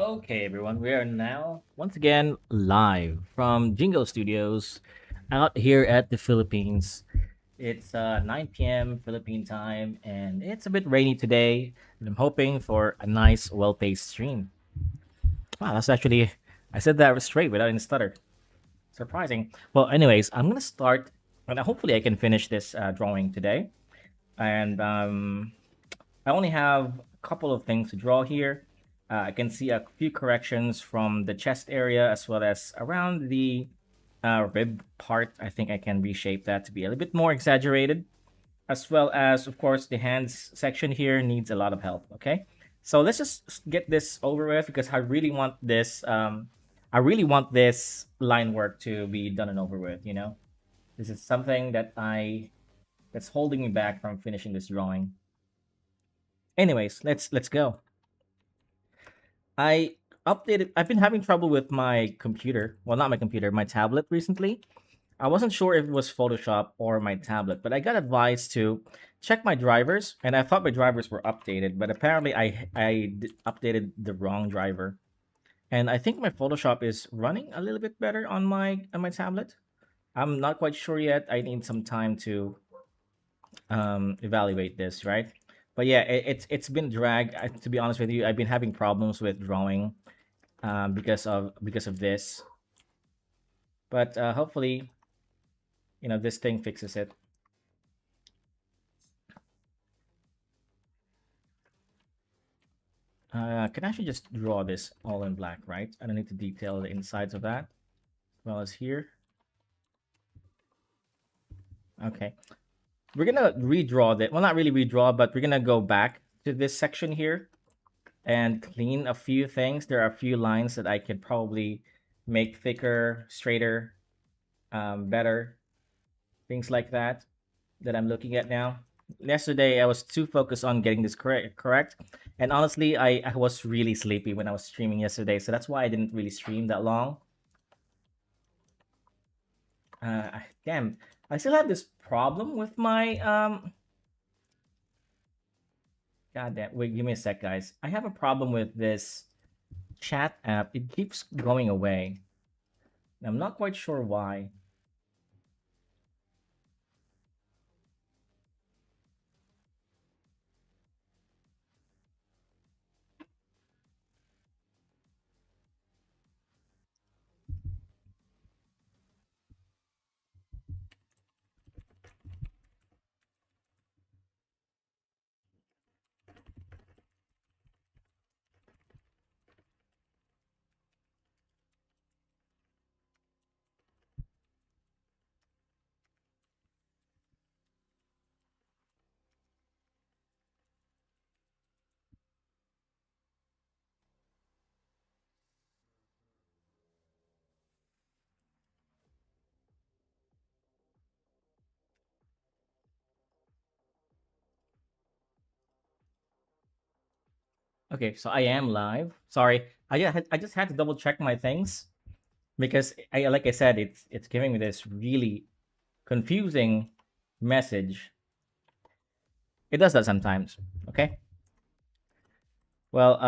Okay, everyone, we are now once again live from Jingo Studios out here at the Philippines. It's 9 p.m. Philippine time, and it's a bit rainy today. And I'm hoping for a nice, well paced stream. Wow, that's actually, I said that straight without any stutter. Surprising. Well, anyways, I'm going to start, and hopefully I can finish this drawing today. And I only have a couple of things to draw here. I can see a few corrections from the chest area as well as around the rib part. I think I can reshape that to be a little bit more exaggerated, as well as, of course, the hands section here needs a lot of help. Okay, so let's just get this over with because I really want this. I really want this line work to be done and over with. This is something that's holding me back from finishing this drawing. Anyways, let's go. I I've been having trouble with my computer. Well, not my computer, my tablet recently. I wasn't sure if it was Photoshop or my tablet, but I got advice to check my drivers, and I thought my drivers were updated, but apparently updated the wrong driver. And I think my Photoshop is running a little bit better on my tablet. I'm not quite sure yet. I need some time to evaluate this, right? But yeah, it's been drag. To be honest with you, I've been having problems with drawing because of this. But hopefully, this thing fixes it. I can actually just draw this all in black, right? I don't need to detail the insides of that, as well as here. Okay, we're gonna redraw that. Well, not really redraw, but we're gonna go back to this section here and clean a few things. There are a few lines that I could probably make thicker, straighter, better, things like that I'm looking at now. Yesterday, I was too focused on getting this correct, and honestly, I was really sleepy when I was streaming yesterday, so that's why I didn't really stream that long. Damn, I still have this problem with my God damn. Wait, give me a sec, guys. I have a problem with this chat app. It keeps going away. I'm not quite sure why. Okay, so I am live. Sorry, I just had to double check my things because like I said, it's giving me this really confusing message. It does that sometimes. Okay. Well,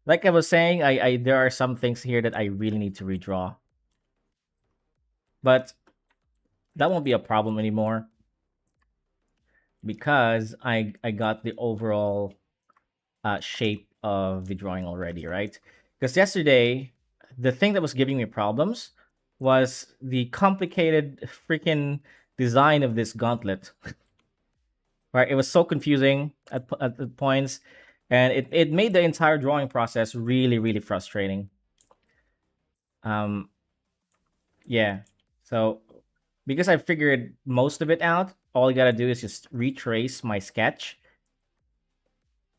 like I was saying, I there are some things here that I really need to redraw, but that won't be a problem anymore because I got the overall shape of the drawing already, right? Because yesterday, the thing that was giving me problems was the complicated freaking design of this gauntlet. Right, it was so confusing at the points, and it made the entire drawing process really really frustrating. Um, yeah. So because I figured most of it out, all you gotta do is just retrace my sketch,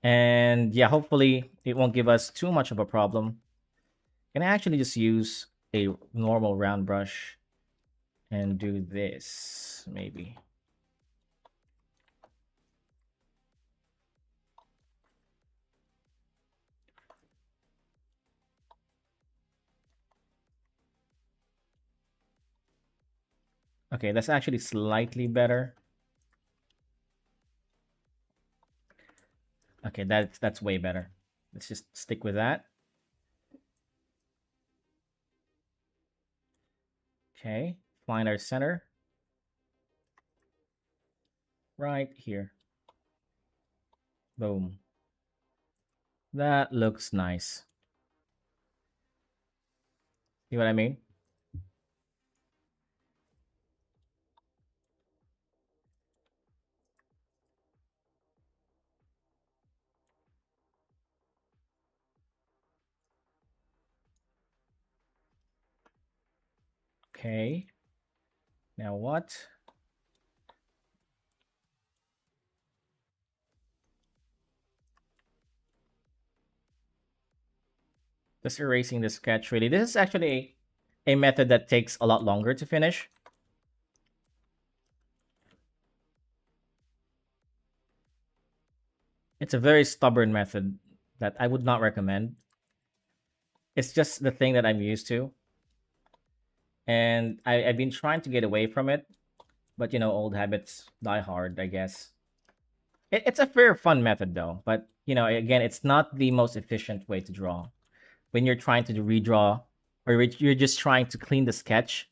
and yeah, hopefully it won't give us too much of a problem. Can I actually just use a normal round brush and do this maybe? Okay, that's actually slightly better. Okay, that's way better. Let's just stick with that. Okay, find our center right here. Boom. That looks nice. See what I mean? Okay. Now what? Just erasing the sketch really. This is actually a method that takes a lot longer to finish. It's a very stubborn method that I would not recommend. It's just the thing that I'm used to. And I've been trying to get away from it, but old habits die hard, I guess. It's a fair, fun method though, but again, it's not the most efficient way to draw. When you're trying to redraw, or you're just trying to clean the sketch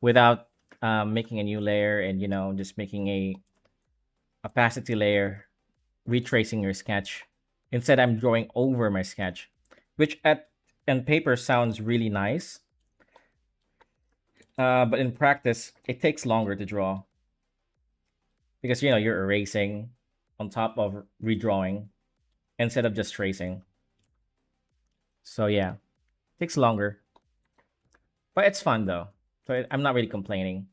without making a new layer and just making a opacity layer, retracing your sketch. Instead, I'm drawing over my sketch, which at on paper sounds really nice, but in practice, it takes longer to draw because you're erasing on top of redrawing instead of just tracing. So yeah, takes longer, but it's fun though. So I'm not really complaining.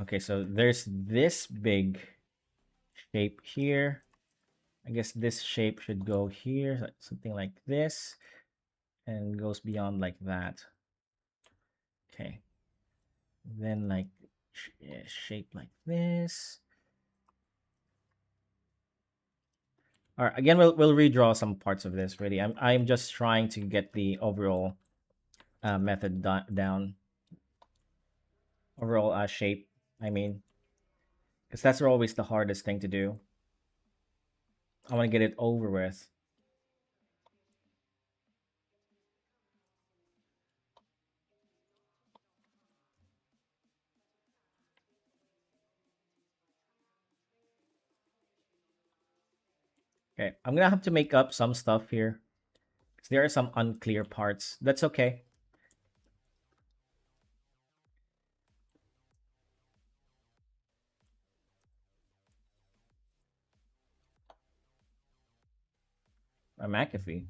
Okay, so there's this big shape here. I guess this shape should go here, something like this, and goes beyond like that. Okay, then like shape like this. All right, again, we'll redraw some parts of this. Really, I'm just trying to get the overall method down, overall shape. I mean, because that's always the hardest thing to do. I want to get it over with. Okay, I'm gonna have to make up some stuff here because there are some unclear parts. That's okay. A McAfee.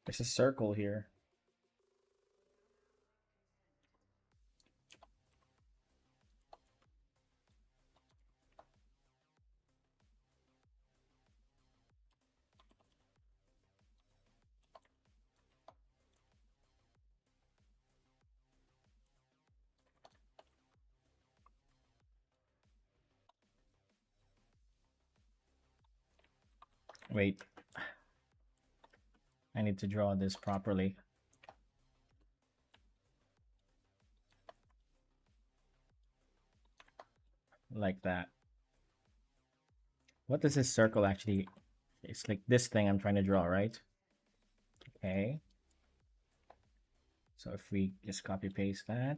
There's a circle here. Wait, I need to draw this properly. Like that. What does this circle actually? It's like this thing I'm trying to draw, right? Okay. So if we just copy paste that,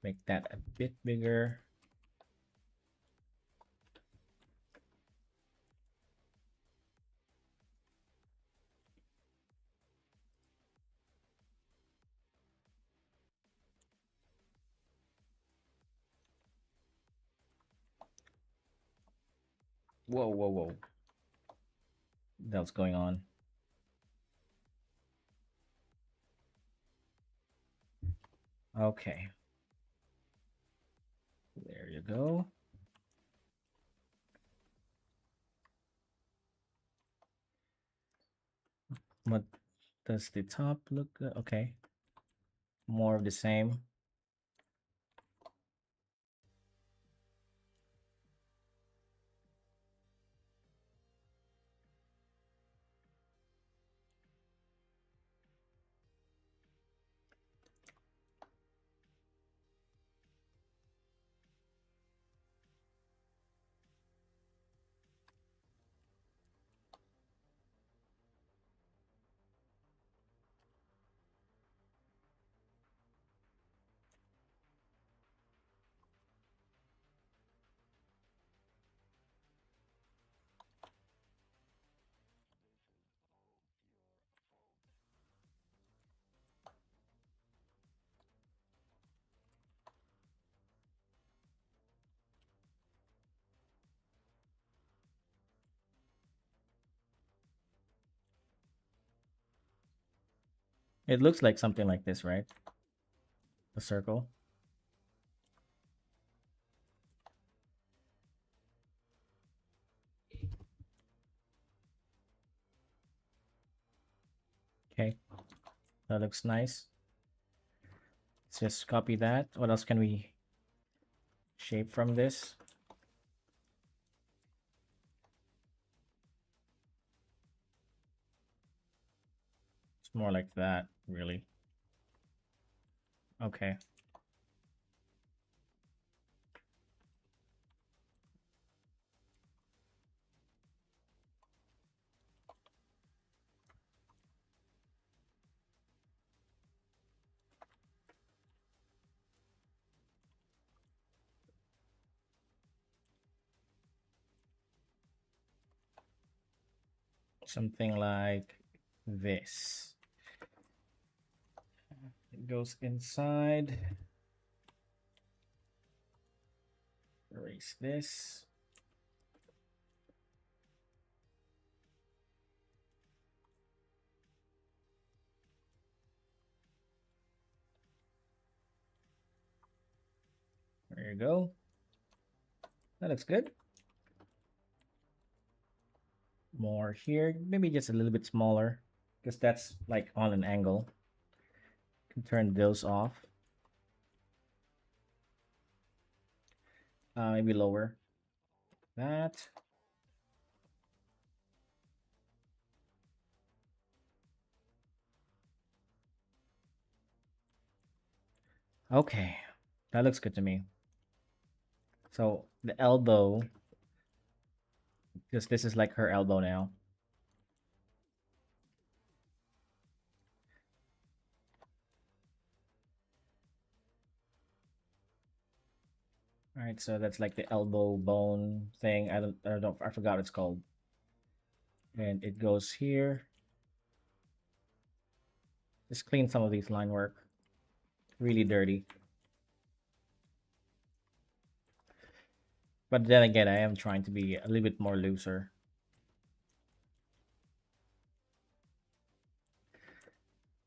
make that a bit bigger. Whoa, whoa, whoa. That's going on. Okay. There you go. What does the top look good? Okay. More of the same. It looks like something like this, right? A circle. Okay. That looks nice. Let's just copy that. What else can we shape from this? It's more like that, really. Okay. Something like this. It goes inside. Erase this. There you go. That looks good. More here. Maybe just a little bit smaller because that's like on an angle. Can turn those off. Maybe lower. That. Okay. That looks good to me. So the elbow, because this is like her elbow now. All right, so that's like the elbow bone thing. I forgot what it's called. And it goes here. Just clean some of these line work. Really dirty. But then again, I am trying to be a little bit more looser.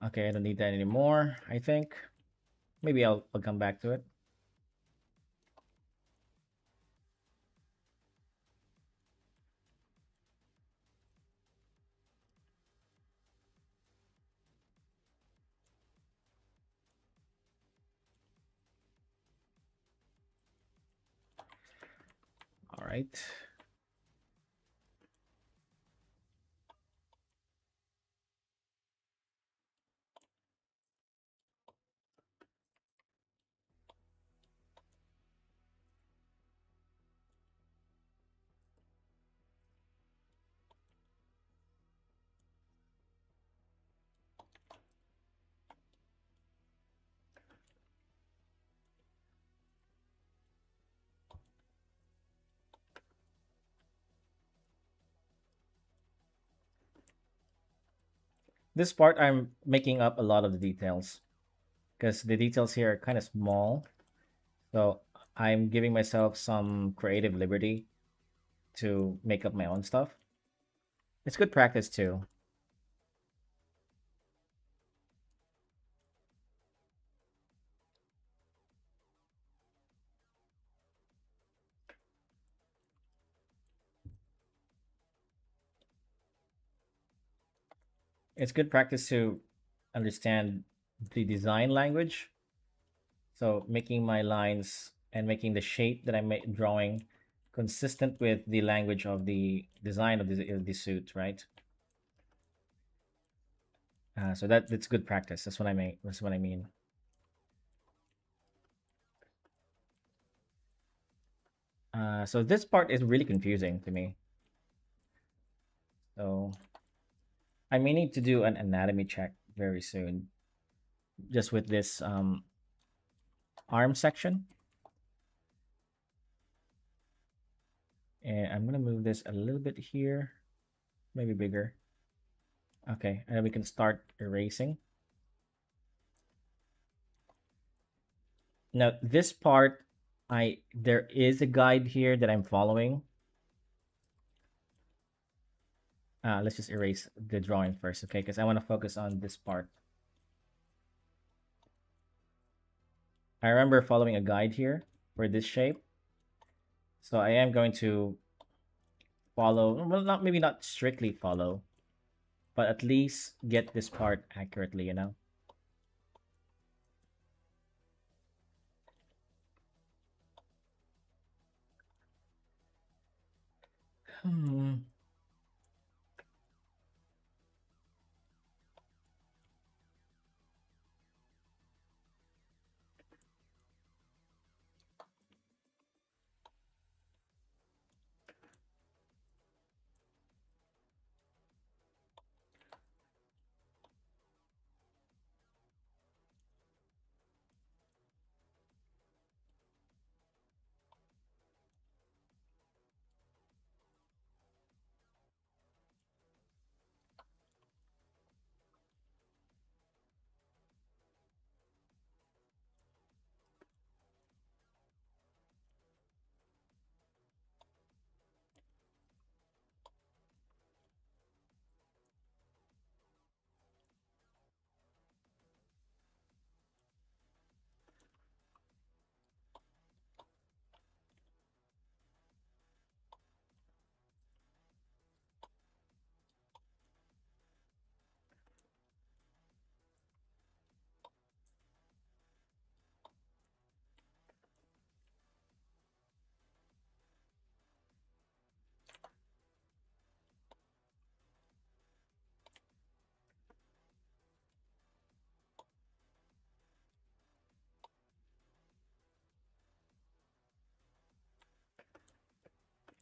Okay, I don't need that anymore, I think. Maybe I'll come back to it. All right. This part, I'm making up a lot of the details because the details here are kind of small. So I'm giving myself some creative liberty to make up my own stuff. It's good practice too. It's good practice to understand the design language. So making my lines and making the shape that drawing consistent with the language of the design of the suit, right? So that's good practice. That's what I mean. That's what I mean. So this part is really confusing to me. So I may need to do an anatomy check very soon, just with this arm section. And I'm gonna move this a little bit here, maybe bigger. Okay, and then we can start erasing. Now this part, I there is a guide here that I'm following. Let's just erase the drawing first, okay? Because I want to focus on this part. I remember following a guide here for this shape, so I am going to follow. Well, not maybe not strictly follow, but at least get this part accurately. You know. Hmm.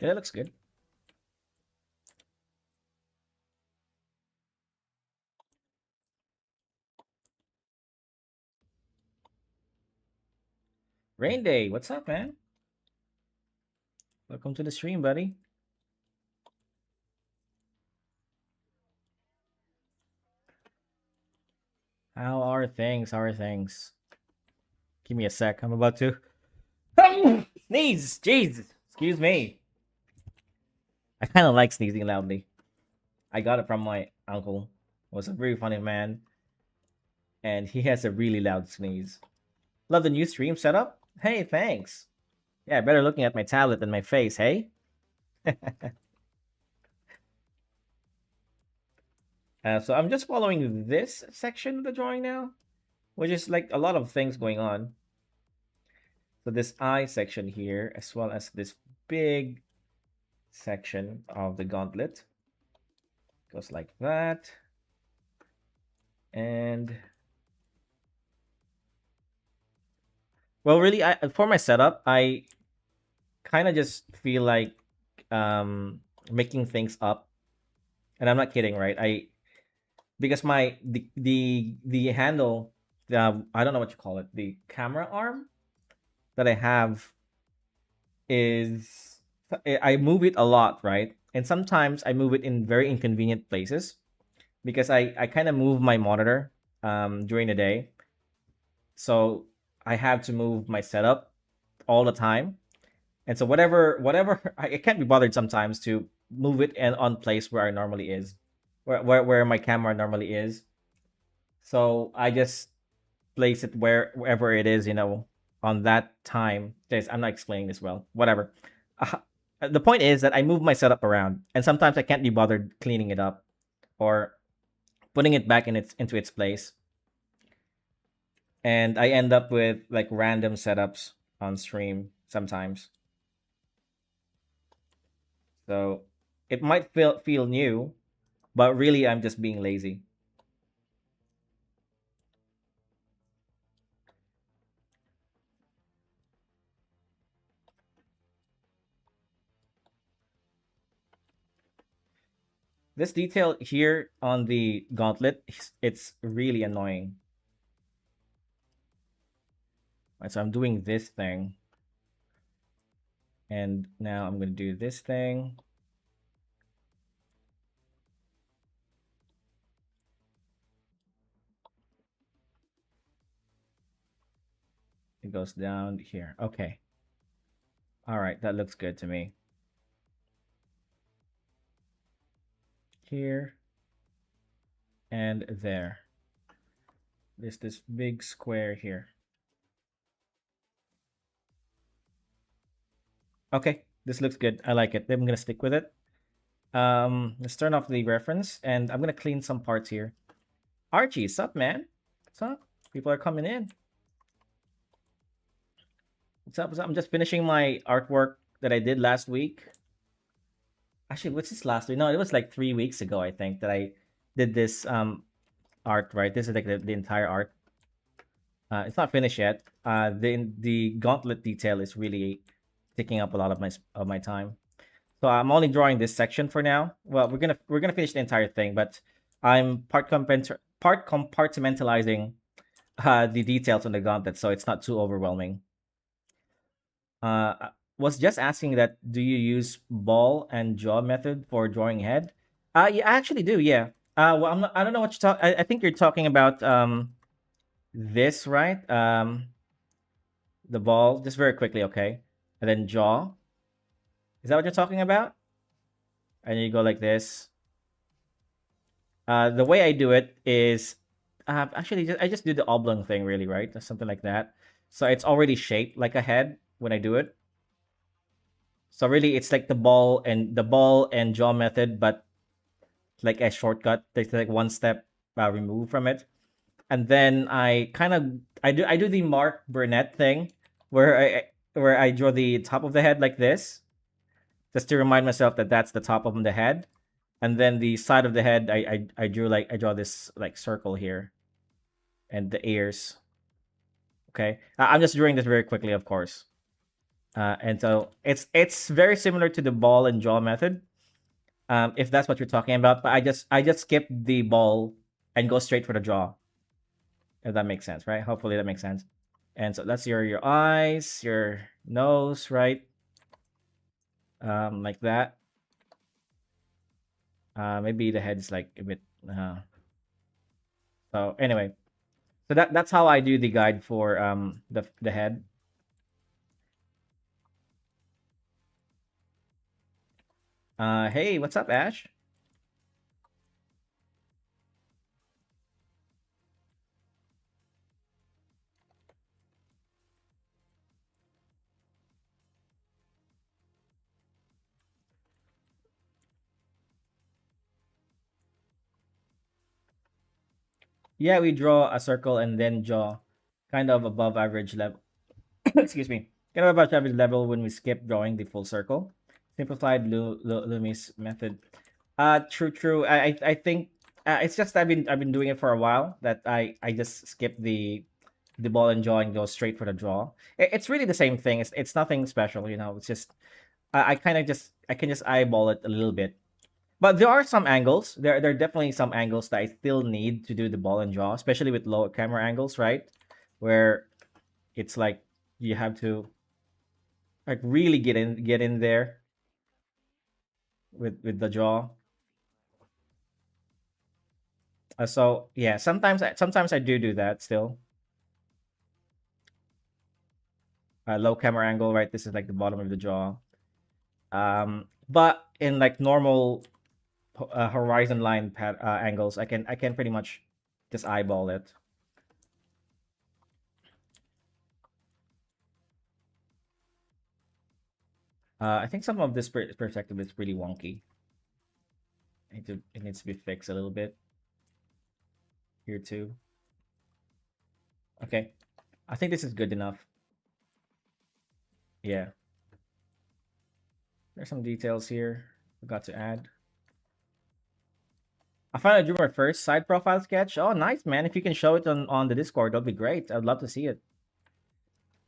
Yeah, that looks good. Rain Day, what's up, man? Welcome to the stream, buddy. How are things? How are things? Give me a sec. I'm about to sneeze. Jeez, excuse me. I kind of like sneezing loudly. I got it from my uncle. Was a very funny man, and he has a really loud sneeze. Love the new stream setup. Hey, thanks. Yeah, better looking at my tablet than my face. Hey. So I'm just following this section of the drawing now, which is like a lot of things going on. So this eye section here, as well as this big section of the gauntlet, goes like that. And well, really, I for my setup, I kind of just feel like um making things up, and I'm not kidding, right? I because my the handle, the I don't know what you call it, the camera arm that I have is I move it a lot, right? And sometimes I move it in very inconvenient places. because I kind of move my monitor during the day, so I have to move my setup all the time. And so whatever I can't be bothered sometimes to move it and on place where I normally is, where my camera normally is. So I just place it wherever it is, on that time. Guys, I'm not explaining this well. Whatever. Uh, the point is that I move my setup around, and sometimes I can't be bothered cleaning it up or putting it back into its place, and I end up with like random setups on stream sometimes. So it might feel new, but really I'm just being lazy. This detail here on the gauntlet, it's really annoying. Right, so I'm doing this thing, and now I'm going to do this thing. It goes down here. Okay. All right, that looks good to me. Here and there. There's this big square here. Okay, this looks good. I like it. I'm gonna stick with it. Let's turn off the reference, and I'm gonna clean some parts here. Archie, what's up, man? What's up? People are coming in. What's up? What's up? I'm just finishing my artwork that I did last week. Actually, what's this last week? No, it was like 3 weeks ago, I think, that I did this art. Right, this is like the entire art. It's not finished yet. The gauntlet detail is really taking up a lot of my time. So I'm only drawing this section for now. Well, we're gonna finish the entire thing, but I'm part compartmentalizing the details on the gauntlet, so it's not too overwhelming. Was just asking that, do you use ball and jaw method for drawing head? Yeah, I actually do. Yeah. Well, I don't know what you talk. I think you're talking about this, right? The ball, just very quickly, okay, and then jaw. Is that what you're talking about? And you go like this. The way I do it is actually I just do the oblong thing, really, right? Or something like that. So it's already shaped like a head when I do it. So really, it's like the ball and jaw method, but like a shortcut. There's like one step removed from it, and then I do the Mark Burnett thing, where I draw the top of the head like this, just to remind myself that that's the top of the head, and then the side of the head I draw this like circle here, and the ears. Okay, I'm just drawing this very quickly, of course. And so it's very similar to the ball and jaw method, if that's what you're talking about. But I just skip the ball and go straight for the jaw. If that makes sense, right? Hopefully that makes sense. And so that's your eyes, your nose, right? Like that. Maybe the head's like a bit. So anyway, so that's how I do the guide for the head. Hey, what's up, Ash? Yeah, we draw a circle and then draw kind of above average level. Excuse me. Kind of above average level when we skip drawing the full circle. Simplified Loomis method. True, true. I think it's just I've been doing it for a while, that I just skip the ball and jaw and go straight for the draw. It's really the same thing. It's nothing special, It's just I kind of just I can just eyeball it a little bit. But there are some angles. There are definitely some angles that I still need to do the ball and jaw, especially with low camera angles, right? Where it's like you have to like really get in there with the jaw. So yeah, sometimes I do that still. Low camera angle, right? This is like the bottom of the jaw. But in like normal horizon line angles, I can pretty much just eyeball it. I think some of this perspective is pretty wonky. It needs to be fixed a little bit here too. Okay, I think this is good enough. Yeah, there's some details here forgot to add. I finally drew my first side profile sketch. Oh, nice, man! If you can show it on the Discord, that'd be great. I'd love to see it.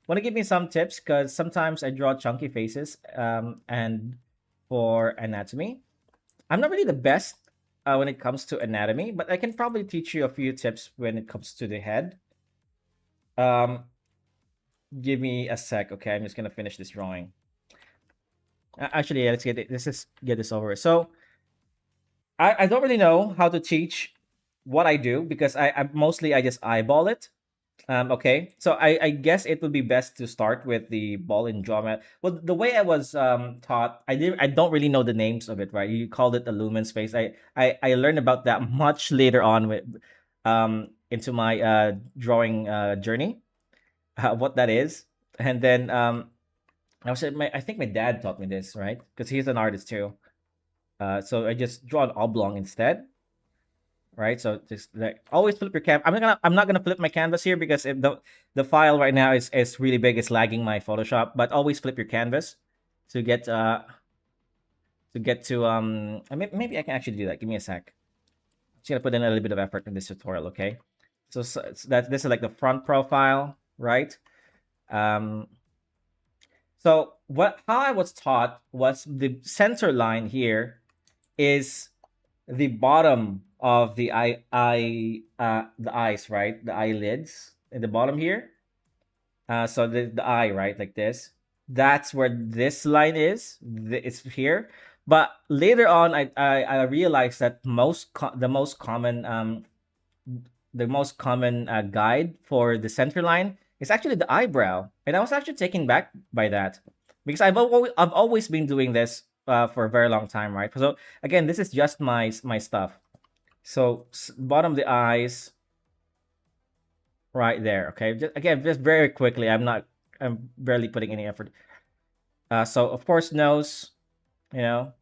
Want to give me some tips? Because sometimes I draw chunky faces. And for anatomy, I'm not really the best when it comes to anatomy, but I can probably teach you a few tips when it comes to the head. Um, give me a sec, okay? I'm just gonna finish this drawing. Actually, yeah, let's get this over. So I don't really know how to teach what I do because I mostly I just eyeball it. Okay, so I guess it would be best to start with the ball and drama. Well, the way I was taught, I don't really know the names of it, right? You called it a lumen space. I learned about that much later on with into my drawing journey, what that is, and then I think my dad taught me this, right? Because he's an artist too. So I just draw an oblong instead, right? So just like always flip your I'm not gonna flip my canvas here because if the file right now is really big, it's lagging my Photoshop. But always flip your canvas to get to maybe I can actually do that. Give me a sec. Just gonna put in a little bit of effort in this tutorial, okay? So that this is like the front profile, right? Um, so what how I was taught was the center line here is the bottom of the eyes, right? The eyelids in the bottom here. So the eye, right, like this. That's where this line is. It's here. But later on, I realized that the most common guide for the center line is actually the eyebrow, and I was actually taken back by that because I've always been doing this for a very long time, right? So again, this is just my stuff. So bottom of the eyes, right there. Okay, just very quickly. I'm barely putting any effort. So of course nose, you know,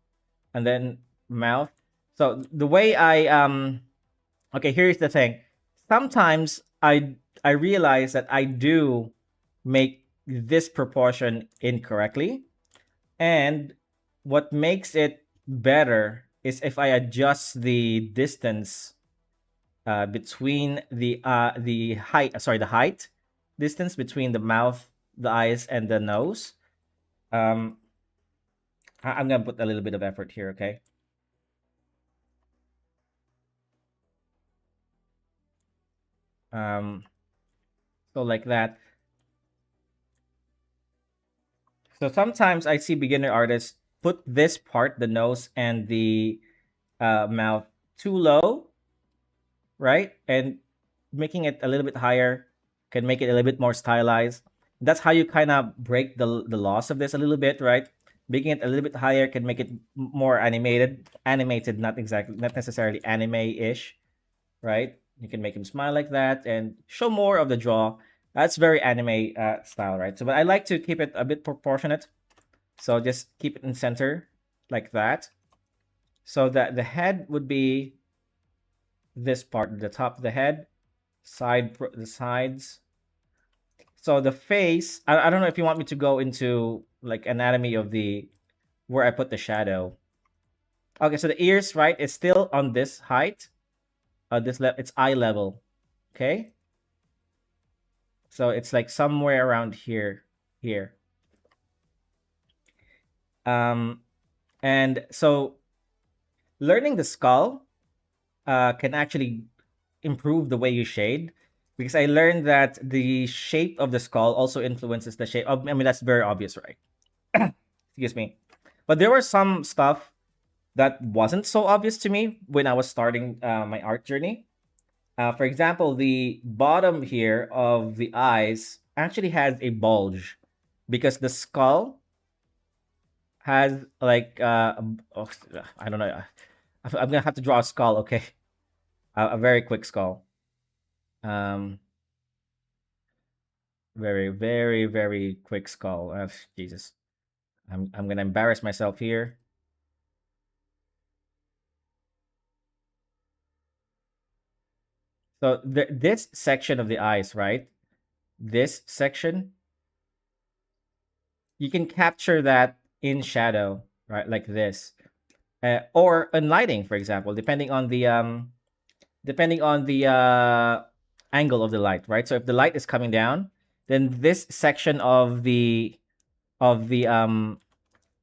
and then mouth. So the way okay, here's the thing. Sometimes I realize that I do make this proportion incorrectly, and what makes it better is if I adjust the distance between the height distance between the mouth, the eyes, and the nose. Um, I'm gonna put a little bit of effort here, okay? Um, so like that. So sometimes I see beginner artists put this part, the nose and the mouth, too low, right? And making it a little bit higher can make it a little bit more stylized. That's how you kind of break the loss of this a little bit, right? Making it a little bit higher can make it more animated, not necessarily anime-ish, right? You can make him smile like that and show more of the jaw. That's very anime style, right? So, but I like to keep it a bit proportionate. So just keep it in center like that. So that the head would be this part, the top of the head, the sides. So the face, I don't know if you want me to go into like anatomy of the where I put the shadow. Okay, so the ears, right, is still on this height. It's eye level. Okay, so it's like somewhere around here. Um, and so learning the skull can actually improve the way you shade because I learned that the shape of the skull also influences the shape of, I mean, that's very obvious, right? Excuse me. But there was some stuff that wasn't so obvious to me when I was starting my art journey. For example, the bottom here of the eyes actually has a bulge because the skull has like oh, I don't know. I'm gonna have to draw a skull. Okay, a very quick skull. Um, very quick skull. Jesus, I'm gonna embarrass myself here. So this section of the eyes, right? This section, you can capture that in shadow, right? Like this, or in lighting, for example, depending on the angle of the light, right? So if the light is coming down, then this section of the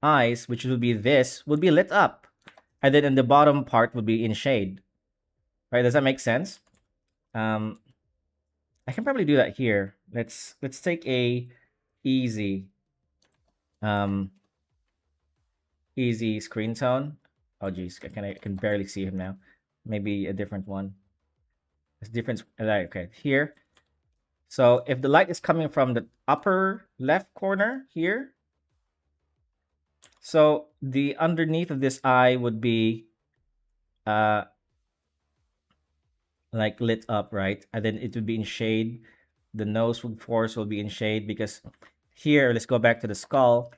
eyes, which would be this, would be lit up, and then in the bottom part would be in shade, right? Does that make sense? Um, I can probably do that here. Let's take a easy um easy screen tone. Oh geez, I can barely see him now. Maybe a different one. It's different. Okay, here. So if the light is coming from the upper left corner here, so the underneath of this eye would be uh like lit up, right? And then it would be in shade. The nose would force will be in shade because here, let's go back to the skull.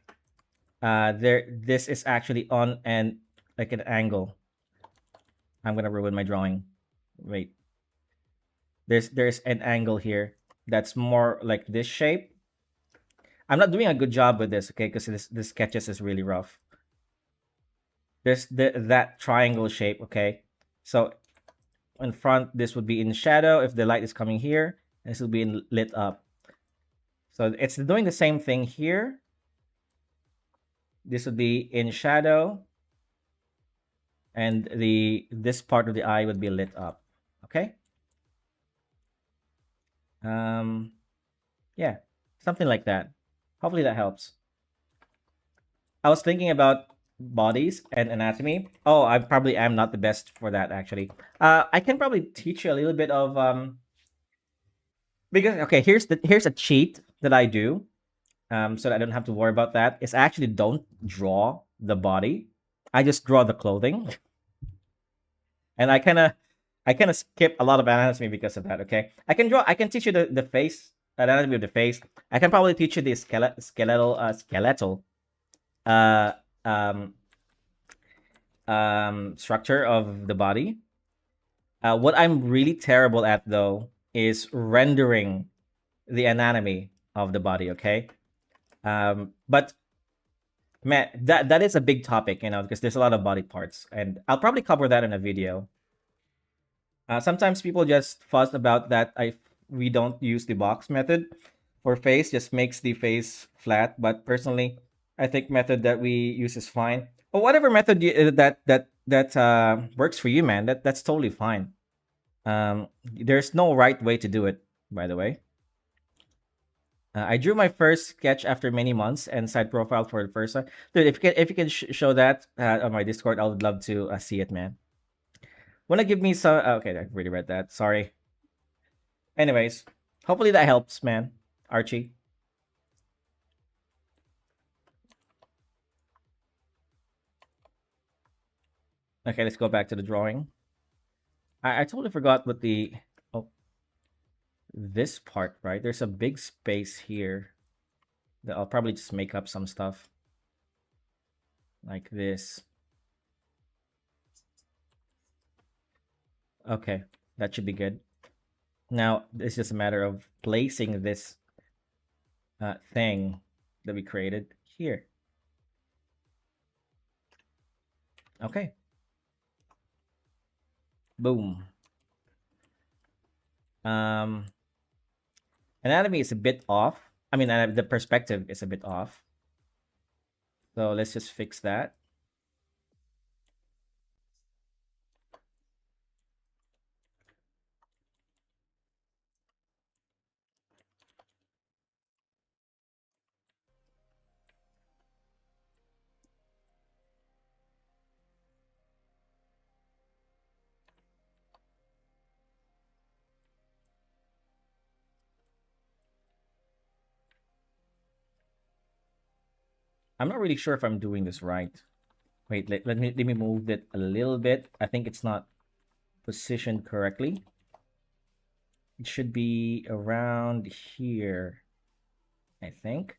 There, this is actually on an like an angle. I'm gonna ruin my drawing. Wait, there's an angle here that's more like this shape. I'm not doing a good job with this, okay? Because this sketches is really rough. There's that triangle shape, okay? So in front, this would be in shadow if the light is coming here. And this will be lit up. So it's doing the same thing here. This would be in shadow, and this part of the eye would be lit up. Okay. Um. Yeah, something like that. Hopefully that helps. I was thinking about bodies and anatomy. Oh, I probably am not the best for that actually. I can probably teach you a little bit of because okay, here's a cheat that I do so that I don't have to worry about that. Is I actually don't draw the body. I just draw the clothing, and I kind of skip a lot of anatomy because of that. Okay, I can teach you the face anatomy of the face. I can probably teach you the skeletal uh um structure of the body. What I'm really terrible at though is rendering the anatomy of the body. Okay, but man, that is a big topic, you know, because there's a lot of body parts, and I'll probably cover that in a video. Sometimes people just fuss about that. We don't use the box method for face, just makes the face flat. But personally, I think method that we use is fine. Or whatever method that works for you, man. That's totally fine. There's no right way to do it, by the way. I drew my first sketch after many months and side profile for the first time. Dude, if you can show that on my Discord, I would love to see it, man. Wanna give me some? Okay, I already read that. Sorry. Anyways, hopefully that helps, man. Archie. Okay, let's go back to the drawing. I totally forgot what the oh this part, right? There's a big space here that I'll probably just make up some stuff like this. Okay, that should be good. Now it's just a matter of placing this thing that we created here. Okay, boom. Um, anatomy is a bit off. I mean, the perspective is a bit off. So let's just fix that. I'm not really sure if I'm doing this right. Wait, let me move it a little bit. I think it's not positioned correctly. It should be around here, I think.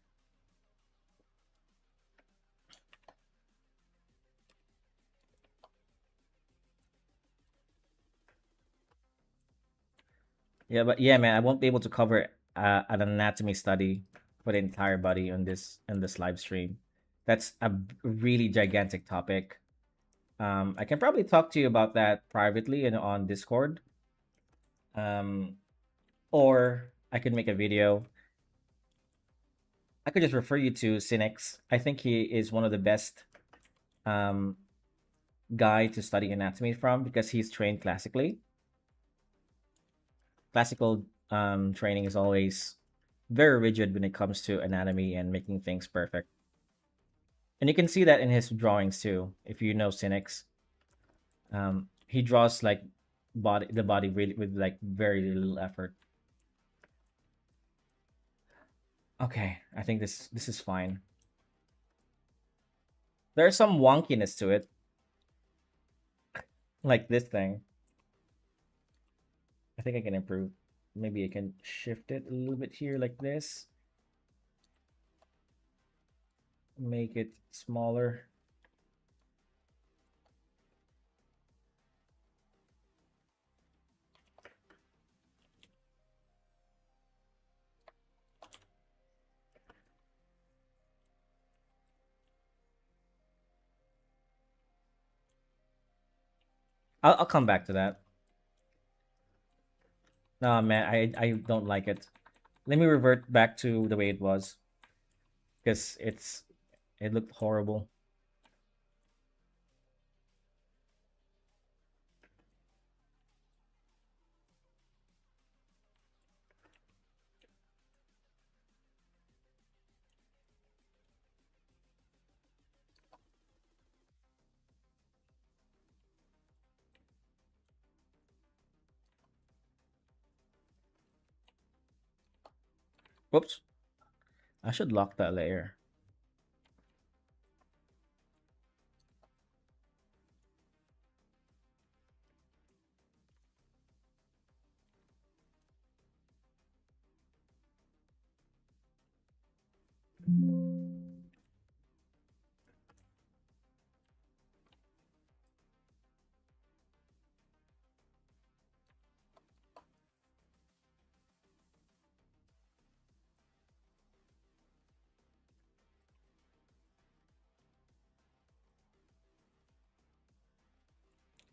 Yeah, but yeah, man, I won't be able to cover an anatomy study for the entire body on this live stream. That's a really gigantic topic. I can probably talk to you about that privately and on Discord. Um, or I could make a video. I could just refer you to Cynics. I think he is one of the best um, guy to study anatomy from because he's trained classically. Classical training is always very rigid when it comes to anatomy and making things perfect. And you can see that in his drawings too. If you know Cynics, he draws like the body really with like very little effort. Okay, I think this is fine. There's some wonkiness to it, like this thing. I think I can improve. Maybe I can shift it a little bit here like this. Make it smaller. I'll come back to that. No, man, I don't like it. Let me revert back to the way it was because it looked horrible. Whoops. I should lock that layer.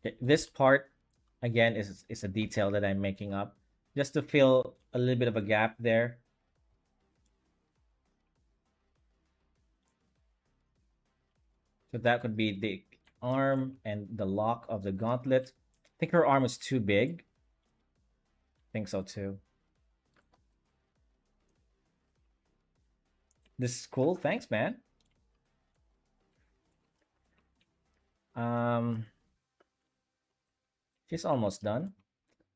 Okay, this part again is a detail that I'm making up just to fill a little bit of a gap there. So that could be the arm and the lock of the gauntlet. I think her arm is too big. I think so too. This is cool. Thanks, man. Um, she's almost done.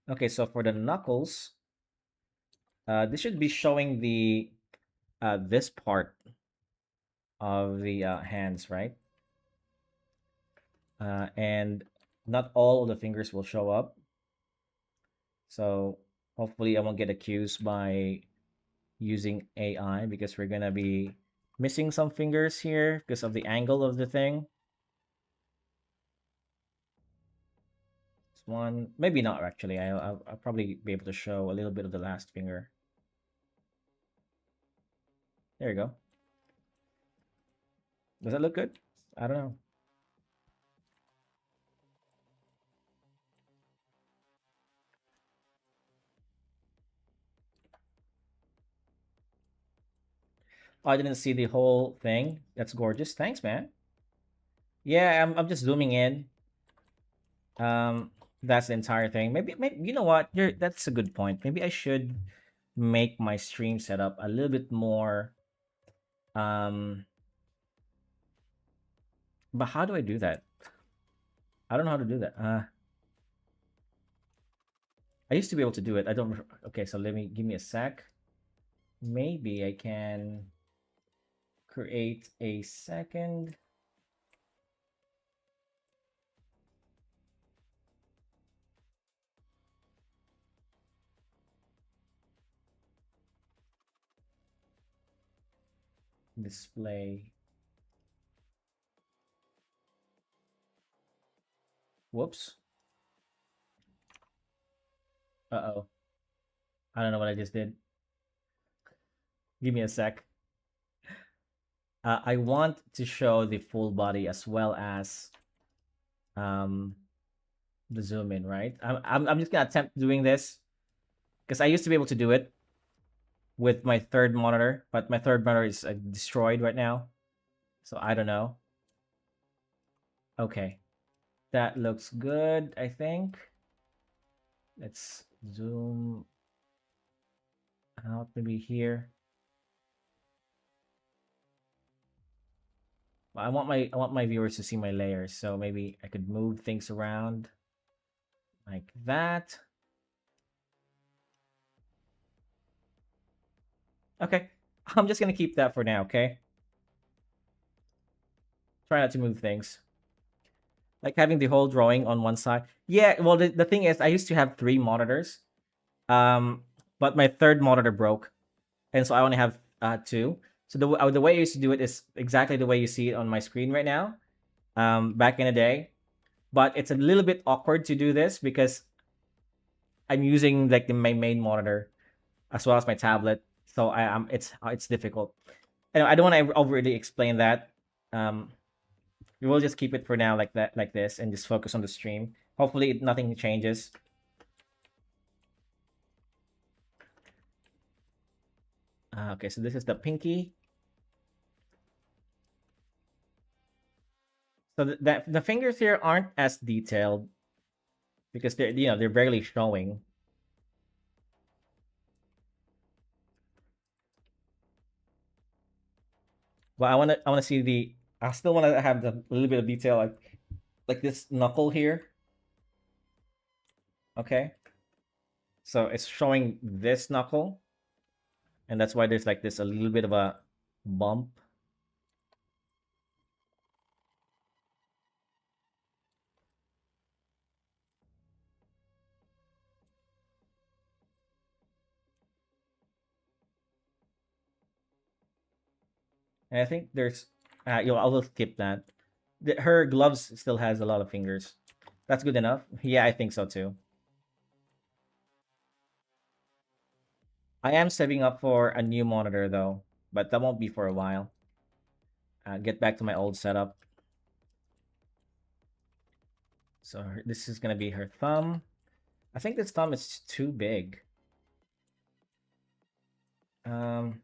Okay, so for the knuckles, this should be showing the this part of the hands, right? And not all of the fingers will show up. So hopefully I won't get accused by using AI because we're gonna be missing some fingers here because of the angle of the thing. This one, maybe not actually. I'll probably be able to show a little bit of the last finger. There you go. Does that look good? I don't know. Oh, I didn't see the whole thing. That's gorgeous. Thanks, man. Yeah, I'm just zooming in. Um, that's the entire thing. Maybe you know what? That's a good point. Maybe I should make my stream setup a little bit more. Um, but how do I do that? I don't know how to do that. I used to be able to do it. I don't. Okay, so let me give me a sec. Maybe I can create a second. Display. Whoops. Uh-oh. I don't know what I just did. Give me a sec. I want to show the full body as well as um, the zoom in, right? I'm just gonna attempt doing this because I used to be able to do it with my third monitor, but my third monitor is destroyed right now, so I don't know. Okay, that looks good, I think. Let's zoom out maybe here. I want my viewers to see my layers, so maybe I could move things around like that. Okay, I'm just gonna keep that for now. Okay, try not to move things. Like having the whole drawing on one side. Yeah, well, the thing is, I used to have three monitors, um, but my third monitor broke, and so I only have two. So the way I used to do it is exactly the way you see it on my screen right now. Back in the day, but it's a little bit awkward to do this because I'm using like my main monitor as well as my tablet, so I am it's difficult. And I don't want to overly explain that. Um, we will just keep it for now like that, like this, and just focus on the stream. Hopefully, nothing changes. Okay, so this is the pinky. So the fingers here aren't as detailed because they're barely showing. But I wanna see the. I still want to have the a little bit of detail like this knuckle here. Okay, so it's showing this knuckle, and that's why there's like this a little bit of a bump. And I think there's, I will skip that. Her gloves still has a lot of fingers. That's good enough. Yeah, I think so too. I am saving up for a new monitor though, but that won't be for a while. Get back to my old setup. So this is gonna be her thumb. I think this thumb is too big. Um,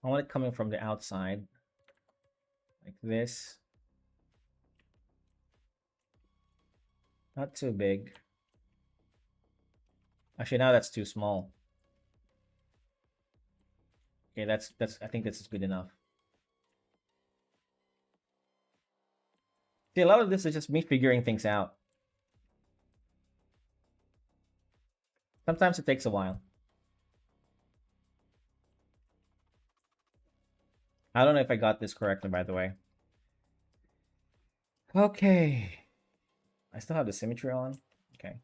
I want it coming from the outside, like this. Not too big. Actually, now that's too small. Okay, that's. I think this is good enough. See, a lot of this is just me figuring things out. Sometimes it takes a while. I don't know if I got this correctly, by the way. Okay. I still have the symmetry on. Okay.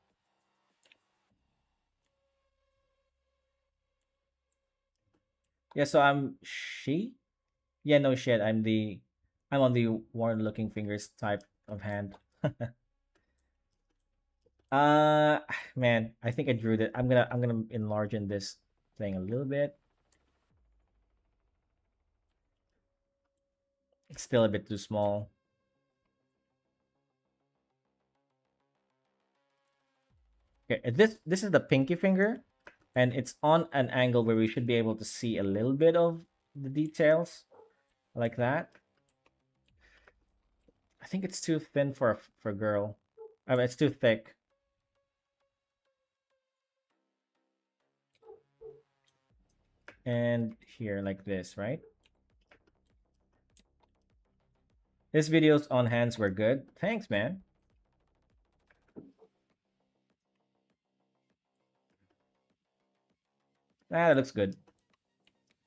Yeah, so I'm she? Yeah, no shit. I'm on the worn looking fingers type of hand. uh Man, I think I drew that. I'm gonna enlarge in this thing a little bit. It's still a bit too small. Okay, this is the pinky finger, and it's on an angle where we should be able to see a little bit of the details, like that. I think it's too thin for a girl. I mean, it's too thick. And here, like this, right? This videos on hands were good. Thanks, man. Ah, that looks good.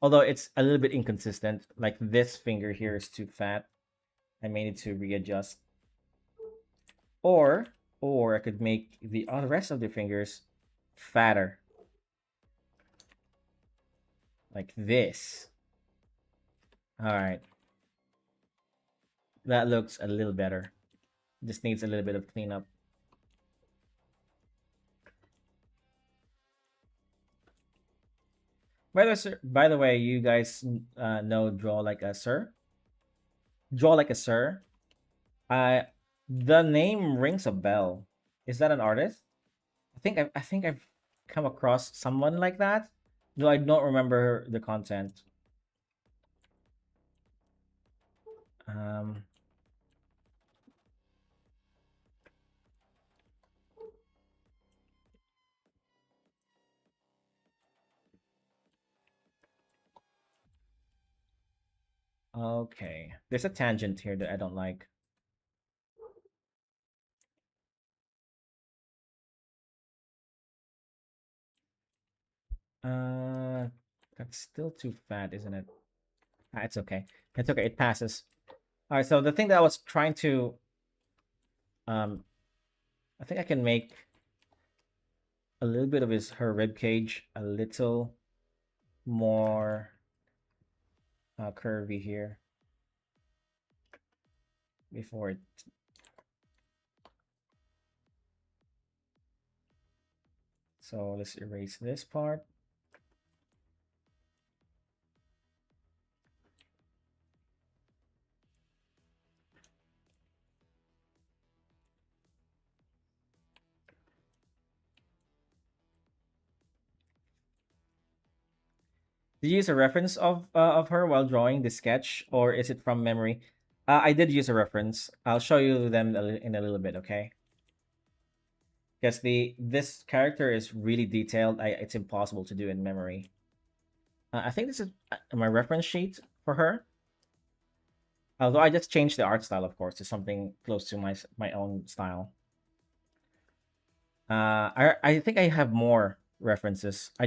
Although it's a little bit inconsistent. Like this finger here is too fat. I may need to readjust. Or I could make the other rest of the fingers fatter, like this. All right, that looks a little better. Just needs a little bit of cleanup. By the way, you guys know Draw Like a Sir? Draw Like a Sir. I The name rings a bell. Is that an artist? I think I've come across someone like that. No, I don't remember the content. Um, okay. There's a tangent here that I don't like. Uh, that's still too fat, isn't it? It's okay. It's okay. It passes. All right. So the thing that I was trying to, um, I think I can make a little bit of her rib cage a little more curvy here before it. So let's erase this part. Did you use a reference of her while drawing the sketch, or is it from memory? I did use a reference. I'll show you them in a little bit, okay? Because the this character is really detailed. It's impossible to do in memory. I think this is my reference sheet for her. Although I just changed the art style, of course, to something close to my own style. I think I have more references. I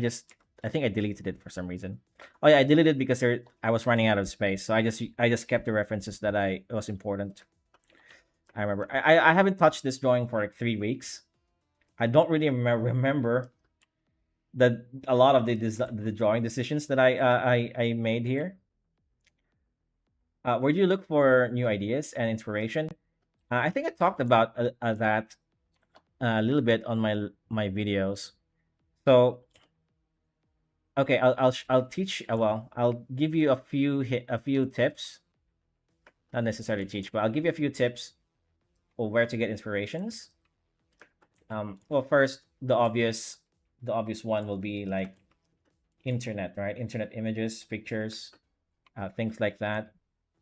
think I deleted it for some reason. Oh yeah, I deleted because I was running out of space. So I just kept the references that I was important. I remember. I haven't touched this drawing for like 3 weeks. I don't really remember that a lot of the drawing decisions that I made here. Where do you look for new ideas and inspiration? I think I talked about that a little bit on my videos. So okay, I'll teach. Well, I'll give you a few tips. Not necessarily teach, but I'll give you a few tips of where to get inspirations. Well, first the obvious one will be like internet, right? Internet images, pictures, things like that.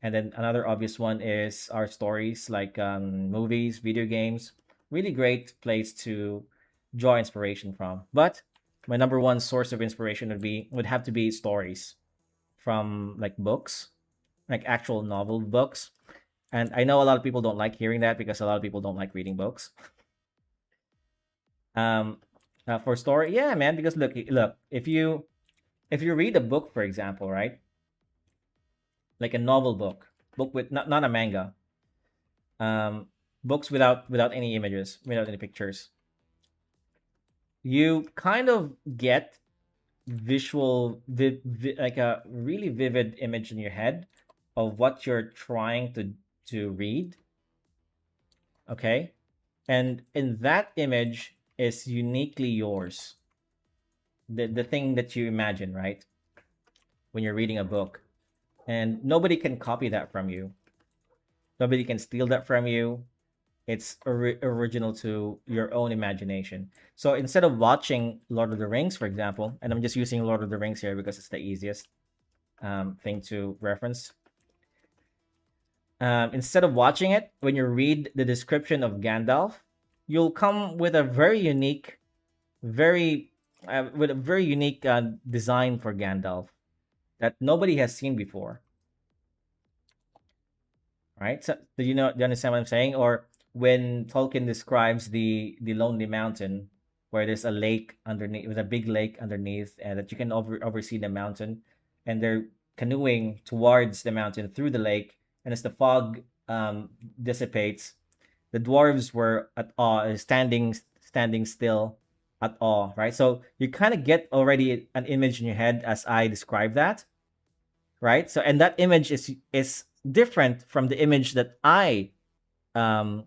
And then another obvious one is our stories, like movies, video games. Really great place to draw inspiration from. But my number one source of inspiration would have to be stories from like books, like actual novel books. And I know a lot of people don't like hearing that because a lot of people don't like reading books. Um, for story, yeah, man. Because look, if you read a book, for example, right, like a novel book with not a manga, um, books without any images, without any pictures, you kind of get like a really vivid image in your head of what you're trying to read. Okay, and in that image is uniquely yours, the thing that you imagine, right, when you're reading a book, and nobody can copy that from you, nobody can steal that from you. It's original to your own imagination. So instead of watching Lord of the Rings, for example, and I'm just using Lord of the Rings here because it's the easiest thing to reference. Instead of watching it, when you read the description of Gandalf, you'll come with a very unique, very with a very unique design for Gandalf that nobody has seen before. Right? So do do you understand what I'm saying? Or when Tolkien describes the Lonely Mountain, where there's a lake underneath, with a big lake underneath, and that you can oversee the mountain. and they're canoeing towards the mountain through the lake. And as the fog dissipates, the dwarves were at awe, standing still at awe, right? So you kind of get already an image in your head as I describe that, right? So and that image is different from the image um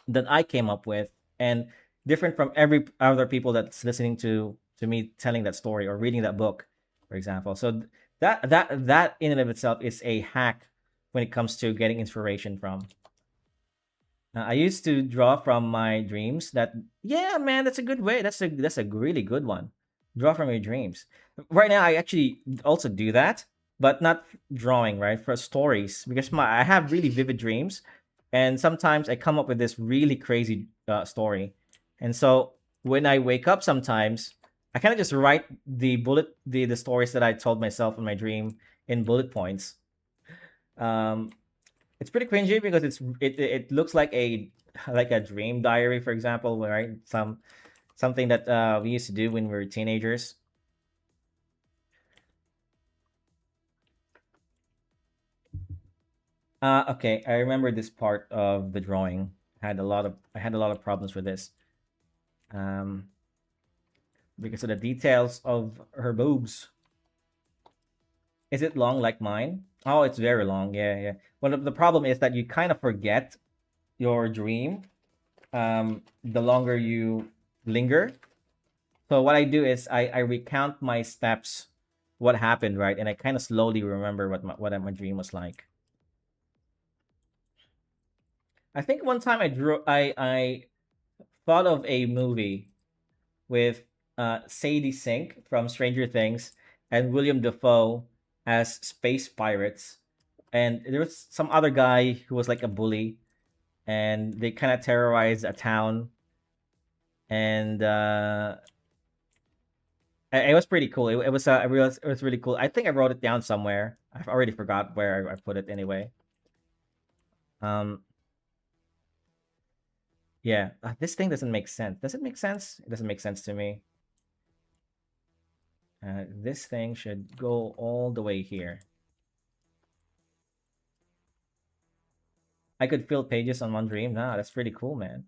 that I came up with, and different from every other people that's listening to me telling that story or reading that book, for example. So that in and of itself is a hack when it comes to getting inspiration from. I used to draw from my dreams. That Yeah, man, that's a good way. That's a really good one. Draw from your dreams. Right now, I actually also do that, but not drawing. Right, for stories, because I have really vivid dreams, and sometimes I come up with this really crazy story, and so when I wake up, sometimes I kind of just write the stories that I told myself in my dream in bullet points. Um, it's pretty cringy because it looks like a dream diary, for example, right? Something that we used to do when we were teenagers. Okay, I remember this part of the drawing. I had a lot of problems with this. Um, because of the details of her boobs. Is it long like mine? Oh, it's very long. Yeah, yeah. Well, the problem is that you kind of forget your dream. The longer you linger. So what I do is I recount my steps, what happened, right, and I kind of slowly remember what my dream was like. I think one time I thought of a movie with Sadie Sink from Stranger Things and William Dafoe as space pirates, and there was some other guy who was like a bully, and they kind of terrorized a town, and it was pretty cool. It was really cool. I think I wrote it down somewhere. I've already forgot where I put it anyway. Um, yeah, this thing doesn't make sense. Does it make sense? It doesn't make sense to me. This thing should go all the way here. I could fill pages on one dream. Nah, that's pretty cool, man.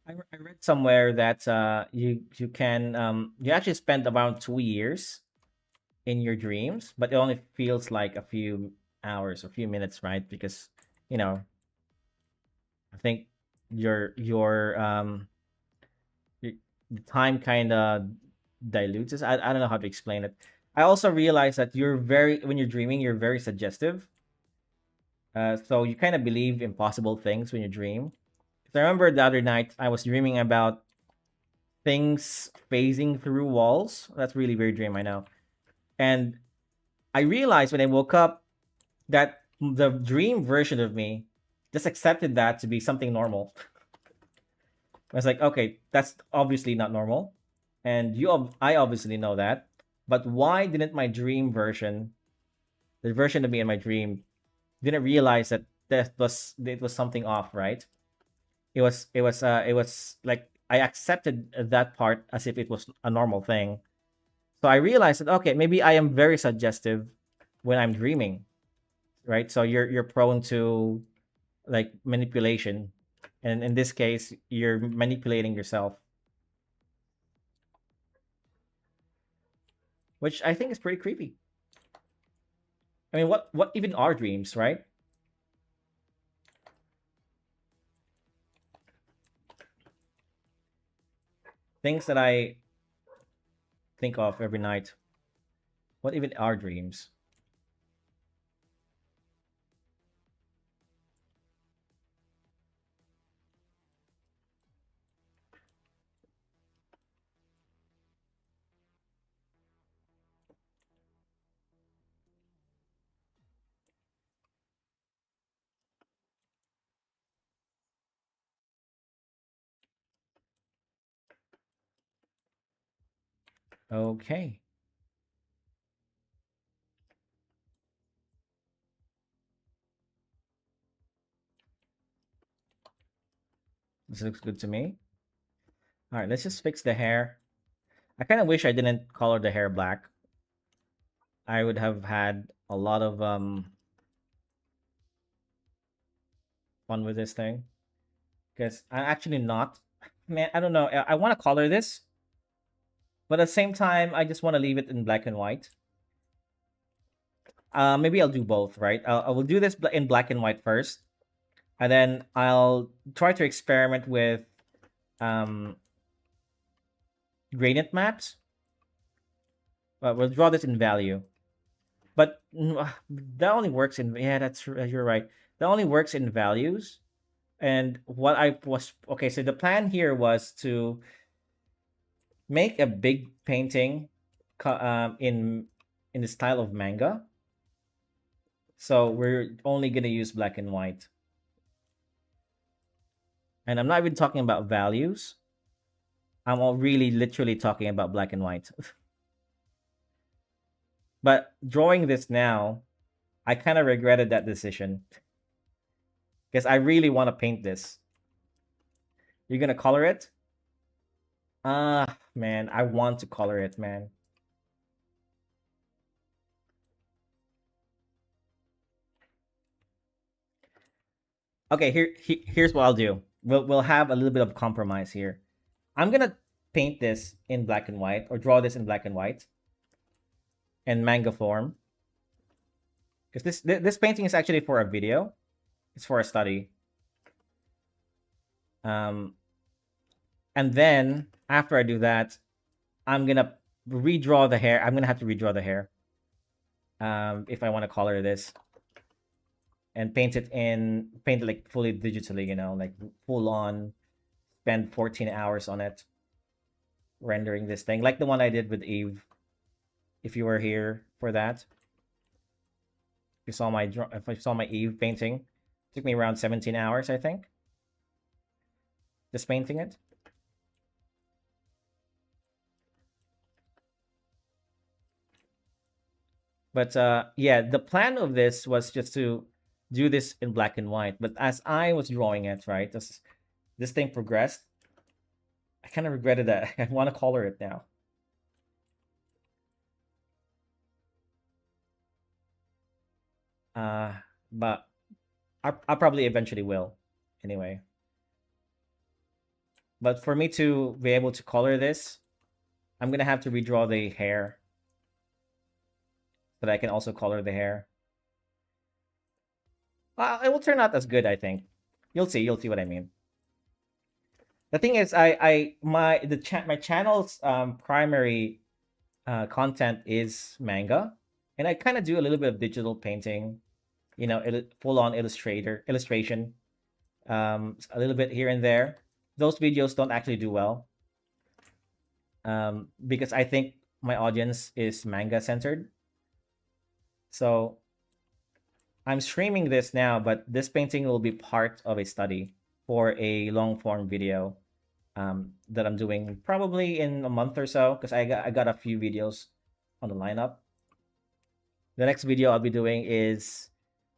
I read somewhere that you can you actually spend around 2 years in your dreams, but it only feels like a few hours or a few minutes, right? Because you know I think your the time kind of dilutes us. I don't know how to explain it. I also realize that when you're dreaming, you're very suggestive. So you kind of believe impossible things when you dream. 'Cause I remember the other night I was dreaming about things phasing through walls. That's really weird dream, I know. And I realized when I woke up that the dream version of me just accepted that to be something normal. I was like, okay, that's obviously not normal, and I obviously know that. But why didn't my dream version, the version of me in my dream, didn't realize that it was something off, right? It was like I accepted that part as if it was a normal thing. So I realized that okay, maybe I am very suggestive when I'm dreaming, right? So you're prone to like manipulation, and in this case, you're manipulating yourself, which I think is pretty creepy. I mean, what even are dreams, right? Things that I think of every night. What even are dreams? Okay, this looks good to me. All right, let's just fix the hair. I kind of wish I didn't color the hair black. I would have had a lot of fun with this thing because I'm actually not. Man, I don't know. I want to color this, but at the same time, I just want to leave it in black and white. Maybe I'll do both, right? I will do this in black and white first, and then I'll try to experiment with um, gradient maps. We'll draw this in value, but that only works in, yeah. You're right. That only works in values. And what I was okay. So the plan here was to make a big painting in the style of manga. So we're only gonna use black and white, and I'm not even talking about values. I'm all really literally talking about black and white. But drawing this now, I kind of regretted that decision because I really want to paint this. You're gonna color it? Ah, man, I want to color it, man. Okay, here's what I'll do. We'll have a little bit of compromise here. I'm gonna paint this in black and white, or draw this in black and white and manga form, because this painting is actually for a video. It's for a study. Um, and then after I do that, I'm gonna redraw the hair. I'm gonna have to redraw the hair. If I want to color this and paint it like fully digitally, like full on, spend 14 hours on it rendering this thing, like the one I did with Eve. If you were here for that, if you saw my Eve painting, it took me around 17 hours, I think, just painting it. But yeah, the plan of this was just to do this in black and white. But as I was drawing it, right, as this thing progressed, I kind of regretted that. I want to color it now. Uh, but I probably eventually will, anyway. But for me to be able to color this, I'm gonna have to redraw the hair so that I can also color the hair. It will turn out as good, I think. You'll see. You'll see what I mean. The thing is, my channel's primary content is manga, and I kind of do a little bit of digital painting. Full on illustration, a little bit here and there. Those videos don't actually do well, because I think my audience is manga centered. So I'm streaming this now, but this painting will be part of a study for a long form video that I'm doing probably in a month or so, because I got a few videos on the lineup. The next video I'll be doing is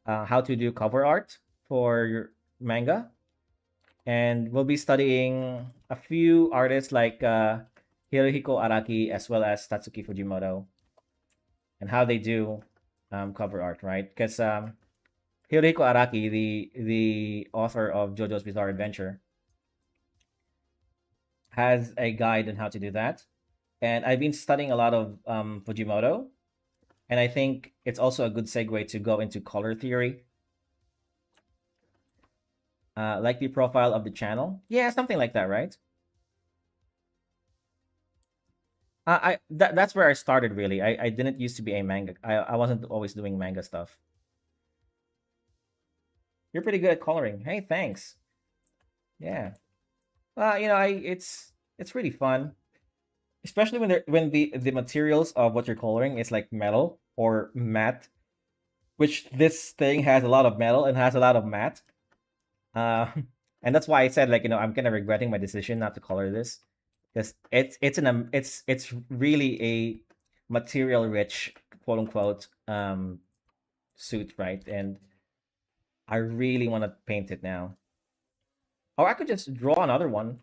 how to do cover art for your manga, and we'll be studying a few artists like Hirohiko Araki as well as Tatsuki Fujimoto, and how they do cover art, right? Because Hirohiko Araki, the author of JoJo's Bizarre Adventure, has a guide on how to do that. And I've been studying a lot of Fujimoto, and I think it's also a good segue to go into color theory, like the profile of the channel. Yeah, something like that, right? That's where I started really. I didn't used to be a manga. I wasn't always doing manga stuff. You're pretty good at coloring. Hey, thanks. Yeah. I it's really fun, especially when the materials of what you're coloring is like metal or matte, which this thing has a lot of metal and has a lot of matte. Uh, and that's why I said, like, I'm kind of regretting my decision not to color this, because it's really a material rich, quote unquote, suit, right? And I really want to paint it now. Or I could just draw another one.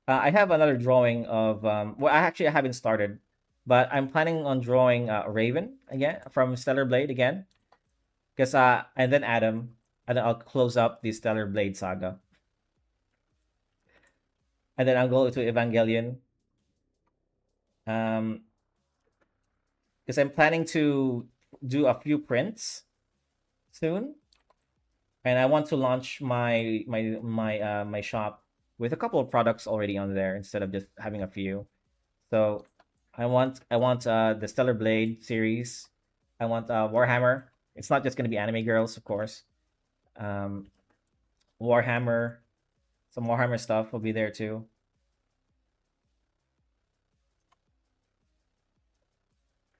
I have another drawing of well, I haven't started. But I'm planning on drawing Raven again from Stellar Blade again, because and then Adam, and then I'll close up the Stellar Blade saga, and then I'll go to Evangelion. Um, because I'm planning to do a few prints soon, and I want to launch my shop with a couple of products already on there instead of just having a few. So I want the Stellar Blade series. I want Warhammer. It's not just gonna be anime girls, of course. Um, Warhammer, some Warhammer stuff will be there too.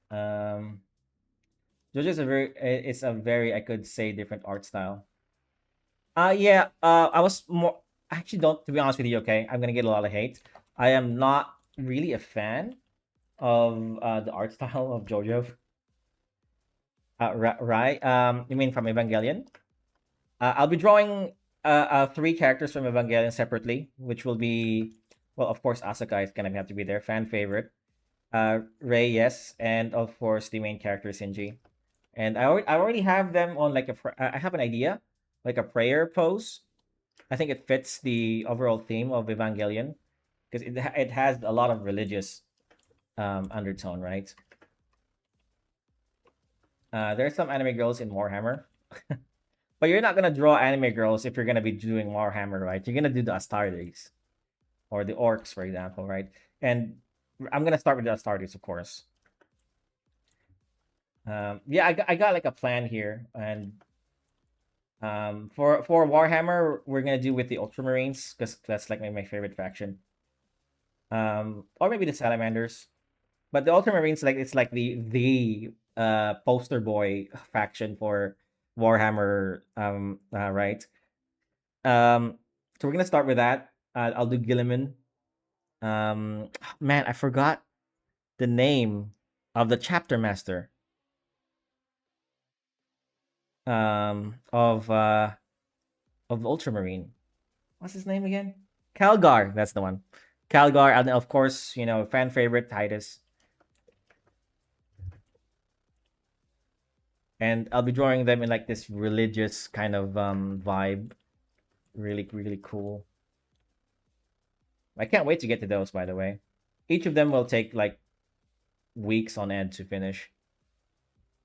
Um, JoJo's it's a very, I could say, different art style. Yeah. I was more actually, don't, to be honest with you. Okay, I'm gonna get a lot of hate. I am not really a fan of the art style of JoJo. Right? You mean from Evangelion? I'll be drawing three characters from Evangelion separately, which will be, well, of course, Asuka is gonna have to be their fan favorite. Rei, yes, and of course the main character Shinji. And I already have them on like I have an idea, like a prayer pose. I think it fits the overall theme of Evangelion because it has a lot of religious undertone, right? There's some anime girls in Warhammer, but you're not gonna draw anime girls if you're gonna be doing Warhammer, right? You're gonna do the Astartes or the orcs, for example, right? And I'm gonna start with the Astartes, of course. Yeah, I got like a plan here, and for Warhammer, we're gonna do with the Ultramarines because that's like my favorite faction. Or maybe the Salamanders, but the Ultramarines, like, it's like the poster boy faction for Warhammer. Right. So we're gonna start with that. I'll do Gilliman. Man, I forgot the name of the chapter master of Ultramarine. What's his name again? Calgar. That's the one. Calgar, and of course, fan favorite Titus. And I'll be drawing them in like this religious kind of vibe. Really, really cool. I can't wait to get to those, by the way. Each of them will take like weeks on end to finish,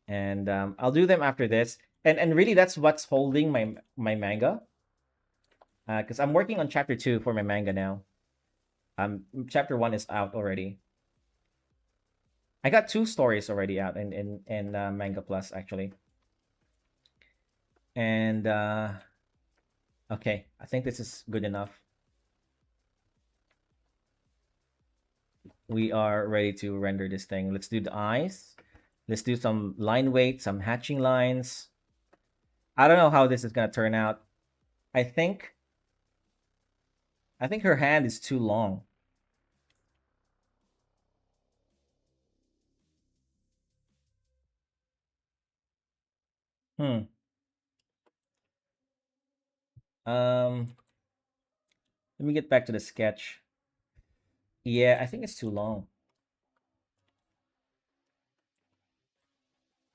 and I'll do them after this. And really, that's what's holding my manga. Because I'm working on chapter 2 for my manga now. Chapter 1 is out already. I got 2 stories already out in Manga Plus, actually. And okay, I think this is good enough. We are ready to render this thing. Let's do the eyes. Let's do some line weight, some hatching lines. I don't know how this is gonna turn out. I think her hand is too long. Hmm. Um. Let me get back to the sketch. Yeah, I think it's too long.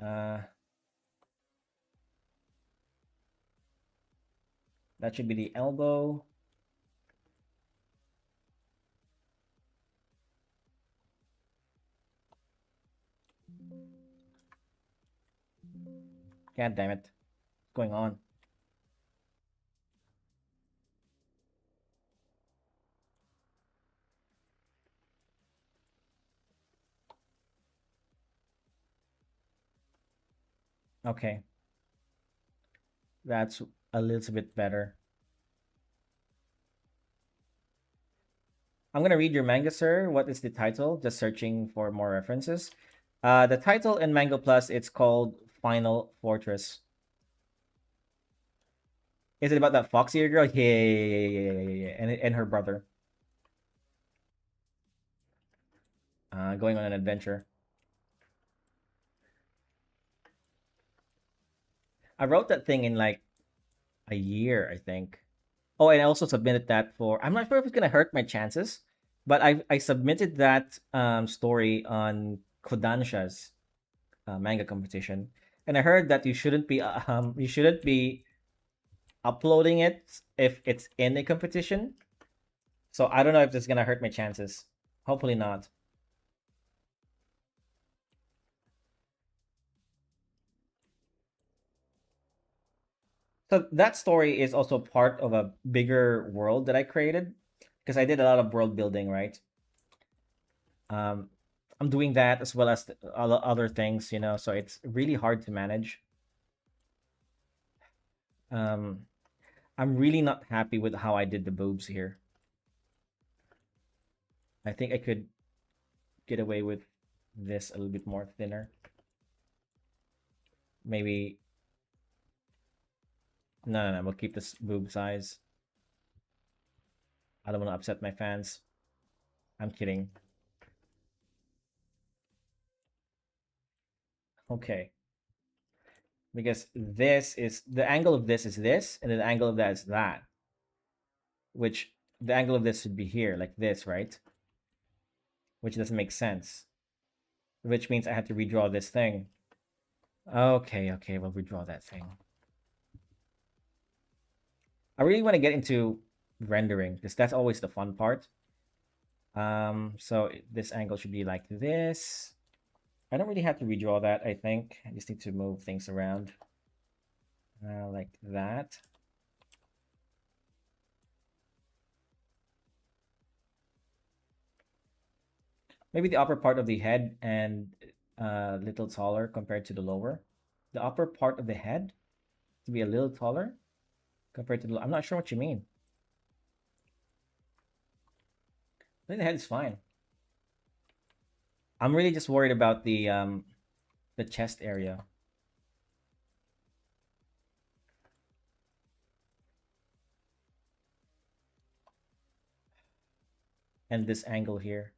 Uh, that should be the elbow. God damn it. What's going on? Okay, that's a little bit better. I'm gonna read your manga, sir. What is the title? Just searching for more references. The title in Manga Plus, it's called Final Fortress. Is it about that foxy girl? Yeah, yeah, yeah, yeah, yeah, yeah, yeah. And her brother going on an adventure. I wrote that thing in like a year, I think. Oh, and I also submitted that for. I'm not sure if it's gonna hurt my chances, But I submitted that story on Kodansha's manga competition, and I heard that you shouldn't be uploading it if it's in a competition. So I don't know if this is gonna hurt my chances. Hopefully not. So that story is also part of a bigger world that I created because I did a lot of world building, right? Um, I'm doing that as well as other things, so it's really hard to manage. Um, I'm really not happy with how I did the boobs here. I think I could get away with this a little bit more thinner. Maybe, no, no, no, we'll keep this boob size. I don't want to upset my fans. I'm kidding. Okay. Because the angle of this is this, and then the angle of that is that, which the angle of this should be here, like this, right? Which doesn't make sense. Which means I have to redraw this thing. Okay, okay, we'll redraw that thing. I really want to get into rendering because that's always the fun part. So this angle should be like this. I don't really have to redraw that, I think. I just need to move things around. Like that. Maybe the upper part of the head and a little taller compared to the lower. The upper part of the head to be a little taller compared to the. I'm not sure what you mean. I think the head is fine. I'm really just worried about the chest area. And this angle here.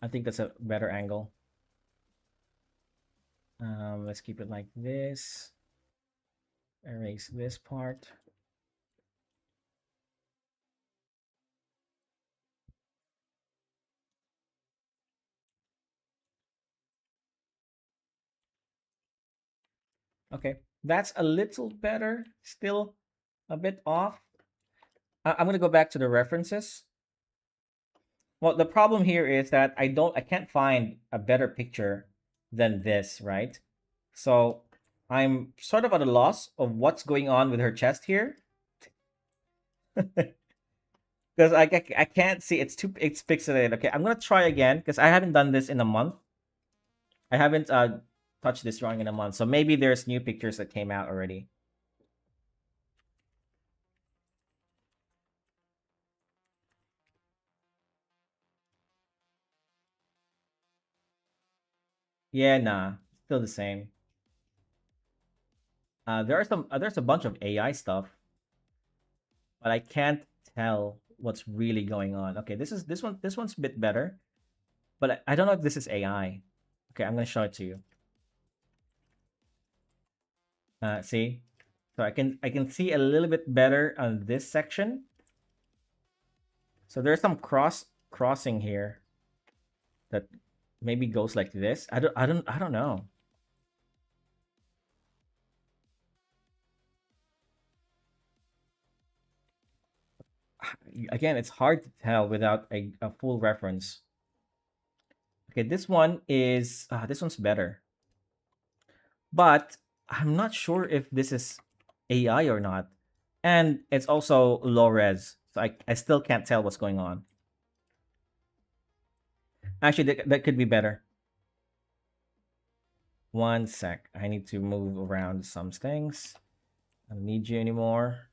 I think that's a better angle. Let's keep it like this. Erase this part. Okay, that's a little better. Still a bit off. I'm gonna go back to the references. Well, the problem here is that I can't find a better picture than this, right? So I'm sort of at a loss of what's going on with her chest here because I can't see. It's pixelated. Okay, I'm gonna try again because I haven't done this in a month. I haven't touched this drawing in a month, so maybe there's new pictures that came out already. Yeah, nah, still the same. There's a bunch of AI stuff, but I can't tell what's really going on. Okay, this one's a bit better, but I don't know if this is AI. Okay, I'm gonna show it to you. See, so I can see a little bit better on this section. So there's some crossing here that maybe goes like this. I don't know. Again, it's hard to tell without a full reference. Okay, this one's better, but I'm not sure if this is AI or not, and it's also low res, so I still can't tell what's going on. Actually, that could be better. One sec, I need to move around some things. I don't need you anymore.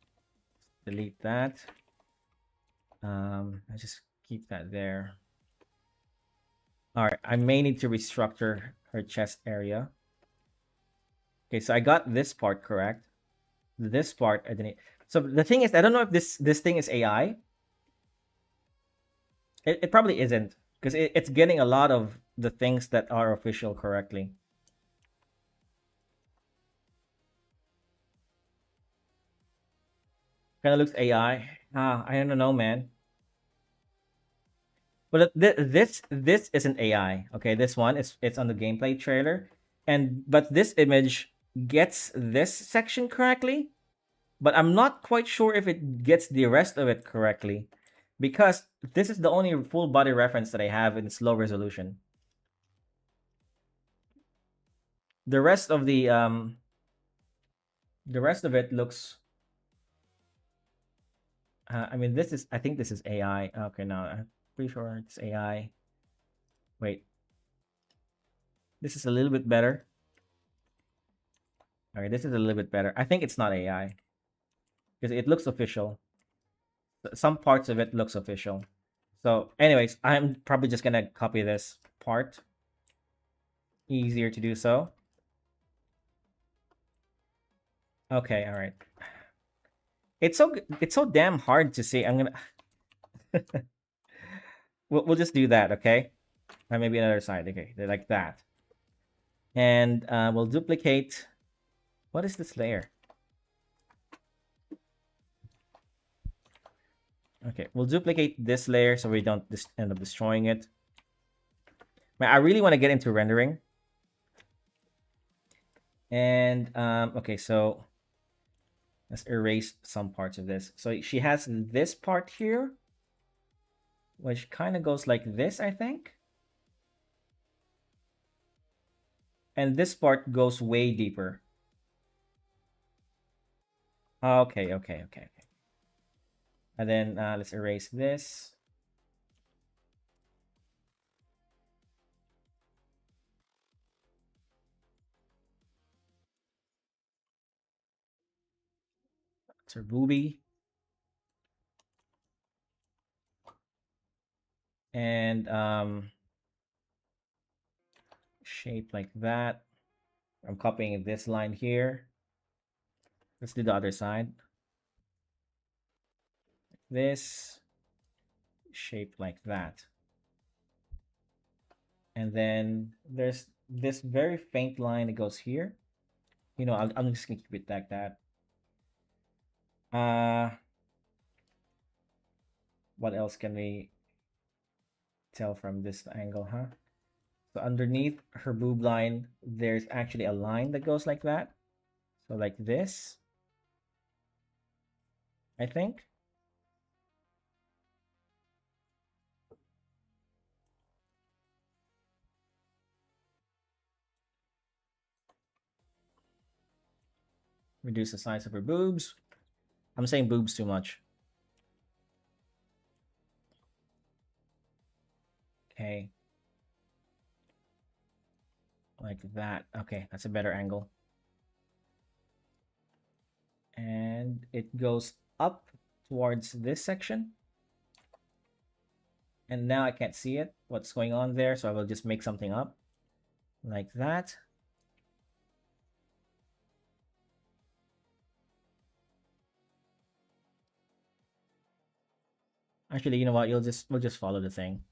Delete that. I just keep that there. All right, I may need to restructure her chest area. Okay, so I got this part correct. This part I didn't. So the thing is, I don't know if this thing is AI. It probably isn't because it's getting a lot of the things that are official correctly. Kind of looks AI. I don't know, man. But this isn't AI. Okay, this one is it's on the gameplay trailer, and but this image gets this section correctly, but I'm not quite sure if it gets the rest of it correctly, because this is the only full body reference that I have in slow resolution. The rest of the rest of it looks. I mean, this is. I think this is AI. Okay, no, I'm pretty sure it's AI. Wait, this is a little bit better. Okay, this is a little bit better. I think it's not AI because it looks official. Some parts of it looks official. So, anyways, I'm probably just gonna copy this part. Easier to do so. Okay, all right. It's so damn hard to see. I'm gonna we'll just do that, okay? Or maybe another side. Okay, like that, and we'll duplicate. What is this layer? Okay, we'll duplicate this layer so we don't end up destroying it. Man, I really want to get into rendering. And okay, so let's erase some parts of this. So she has this part here, which kind of goes like this, I think. And this part goes way deeper. Okay, okay, okay, okay. And then let's erase this. It's her boobie. And shape like that. I'm copying this line here. Let's do the other side. This shape like that. And then there's this very faint line that goes here. You know, I'm just gonna keep it like that. Uh, what else can we tell from this angle, huh? So underneath her boob line, there's actually a line that goes like that. So like this, I think. Reduce the size of her boobs. I'm saying boobs too much. Okay. Like that. Okay, that's a better angle. And it goes up towards this section. And now I can't see it, what's going on there, so I will just make something up like that. Actually, you know what? We'll just follow the thing.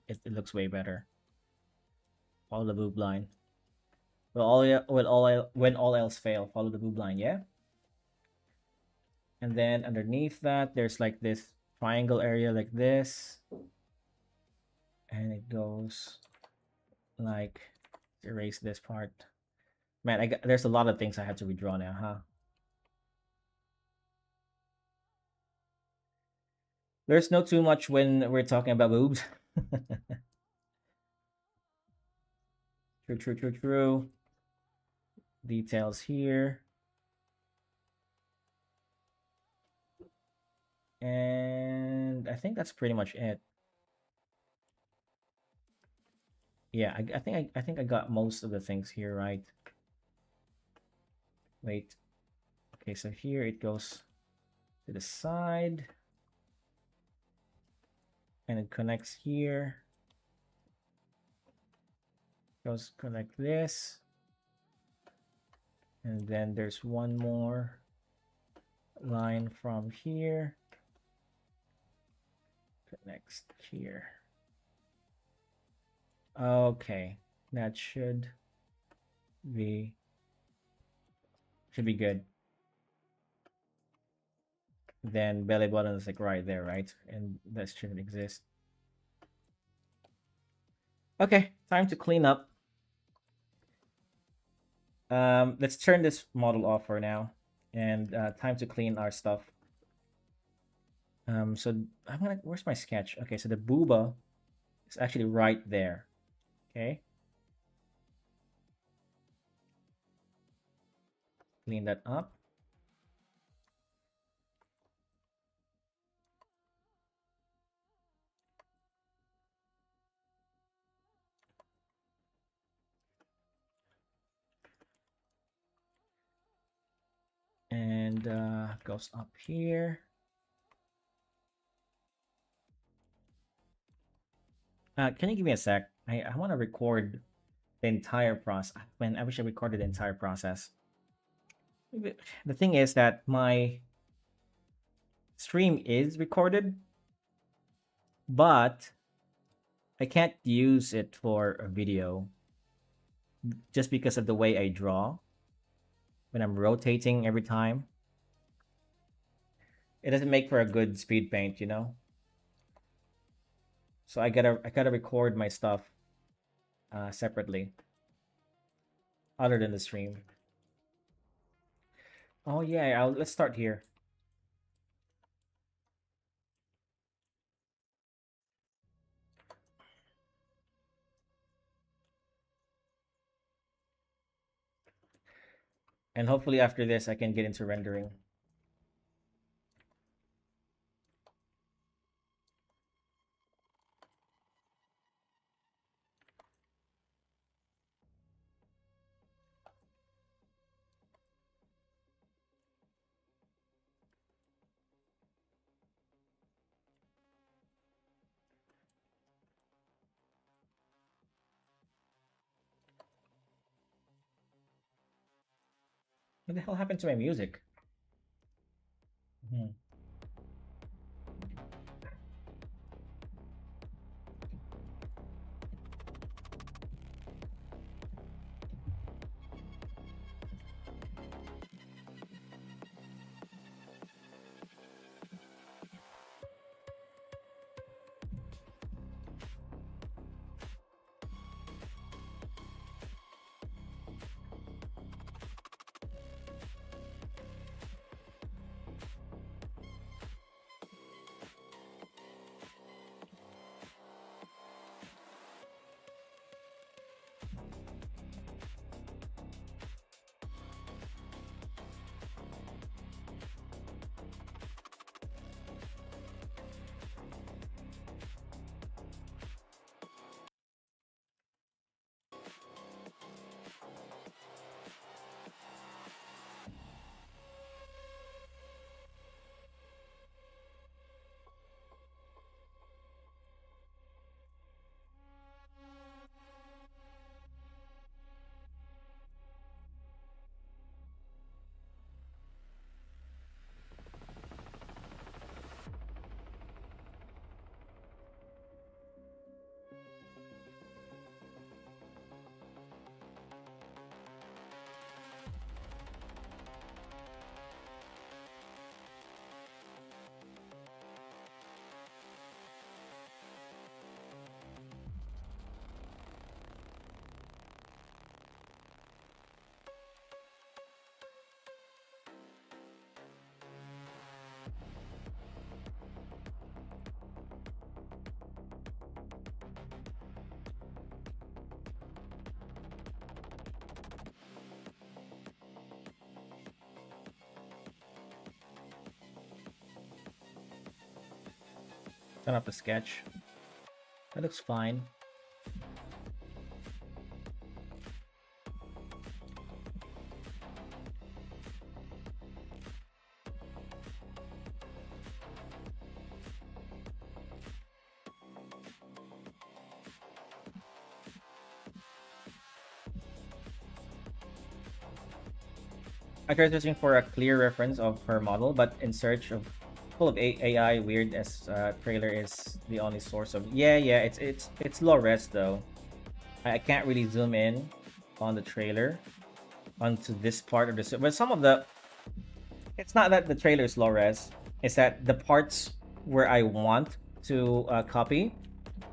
It looks way better. Follow the boob line. When all else fail, follow the boob line. Yeah. And then underneath that, there's like this triangle area like this, and it goes like erase this part. Man, there's a lot of things I have to redraw now, huh? There's no too much when we're talking about boobs. True, true, true, true. Details here. And I think that's pretty much it. Yeah, I think I got most of the things here right. Wait. Okay, so here it goes to the side. And it connects here. Goes connect this. And then there's one more line from here. Connects here. Okay, that be should be good. then belly button is like right there, right? And that shouldn't exist. Okay, time to clean up. Let's turn this model off for now, and time to clean our stuff. So I'm gonna. Where's my sketch? Okay, so the booba is actually right there. Okay, clean that up. And goes up here. Can you give me a sec? I want to record the entire process. When I wish I recorded the entire process. The thing is that my stream is recorded, but I can't use it for a video just because of the way I draw when I'm rotating every time. It doesn't make for a good speed paint, you know. So I gotta record my stuff separately, other than the stream. Oh yeah, let's start here. And hopefully after this I can get into rendering. What the hell happened to my music? Hmm. Turn up the sketch. That looks fine. I tried searching for a clear reference of her model, but in search of full of AI, weird as trailer is the only source of. Yeah. It's low res though. I can't really zoom in on the trailer onto this part of the. But some of the. It's not that the trailer is low res. is that the parts where I want to copy,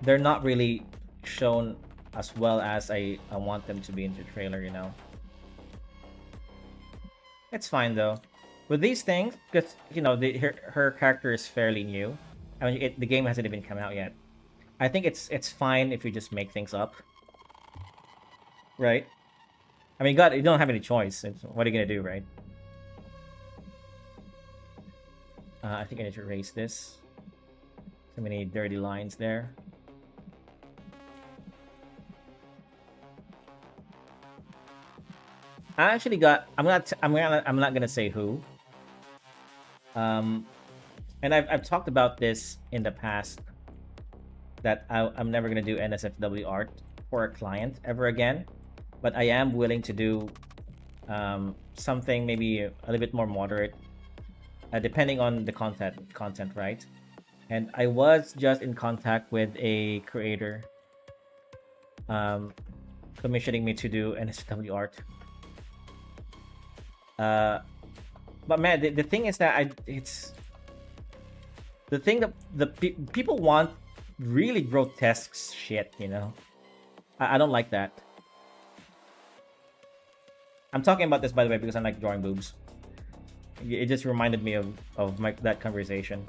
they're not really shown as well as I want them to be in the trailer, you know. It's fine though. With these things, because you know her character is fairly new. I mean, the game hasn't even come out yet. I think it's fine if you just make things up, right? I mean, you don't have any choice. What are you gonna do, right? I think I need to erase this. So many dirty lines there. I actually got. I'm not gonna say who. Um, and I've talked about this in the past that I'm never gonna do NSFW art for a client ever again, but I am willing to do something maybe a little bit more moderate, depending on the content, right? And I was just in contact with a creator um, commissioning me to do NSFW art. Uh, but man, the thing is that it's the thing that people want really grotesque shit, you know. I don't like that. I'm talking about this by the way because I like drawing boobs. It just reminded me of that conversation.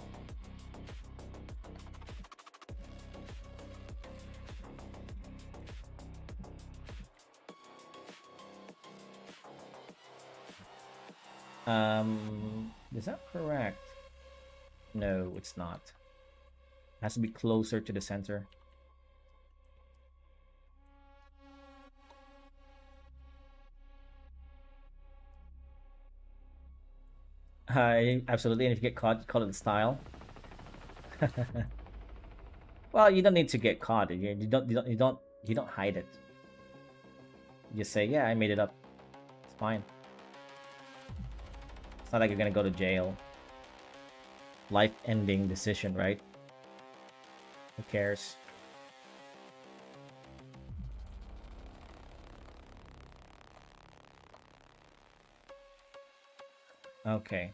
Is that correct? No, it's not. It has to be closer to the center. Absolutely. And if you get caught, call it style. Well, you don't need to get caught. You don't hide it. You just say, yeah, I made it up. It's fine. It's not like you're gonna go to jail. Life-ending decision, right? Who cares? Okay.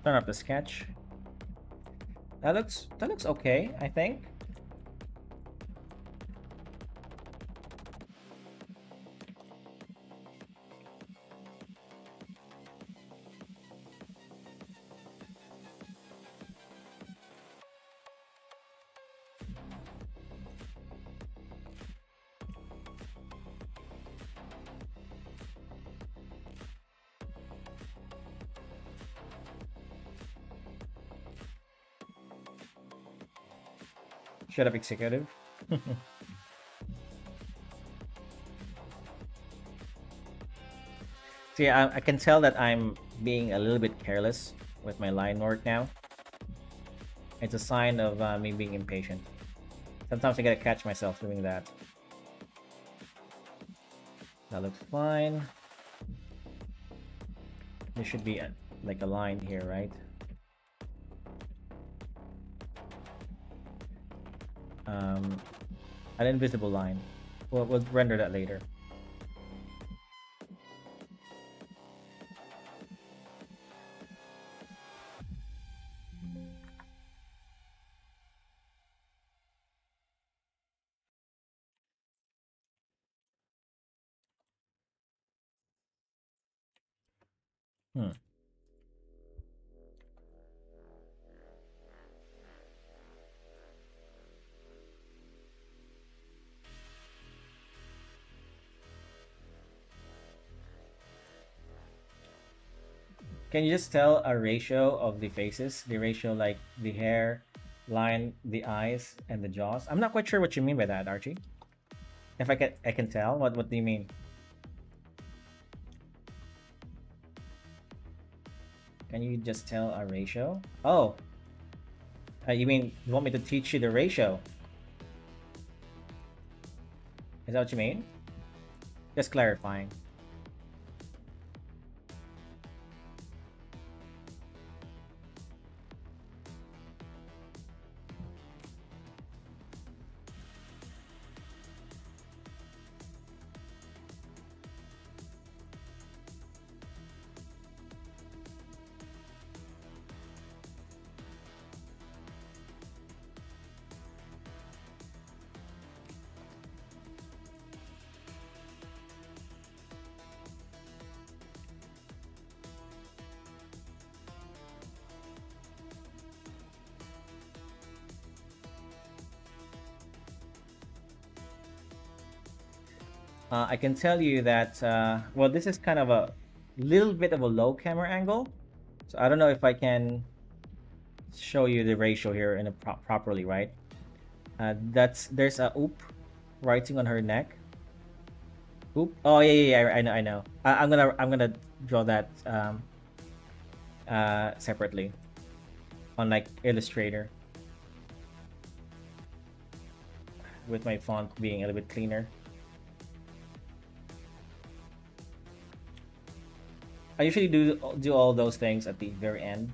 Turn up the sketch. That looks okay, I think. Shut up, executive. See, I can tell that I'm being a little bit careless with my line work now. It's a sign of me being impatient. Sometimes I gotta catch myself doing that. That looks fine. There should be like a line here, right? An invisible line. We'll render that later. Hmm. Can you just tell a ratio of the faces? The ratio like the hair line, the eyes, and the jaws? I'm not quite sure what you mean by that, Archie. If I can tell. What do you mean? Can you just tell a ratio? Oh, you mean you want me to teach you the ratio? Is that what you mean? Just clarifying. I can tell you that, well, this is kind of a little bit of a low camera angle. So I don't know if I can show you the ratio here in a properly, right? There's a oop writing on her neck. Oop. Oh yeah, yeah, yeah. I know, I know. I'm gonna draw that separately on like Illustrator with my font being a little bit cleaner. I usually do all those things at the very end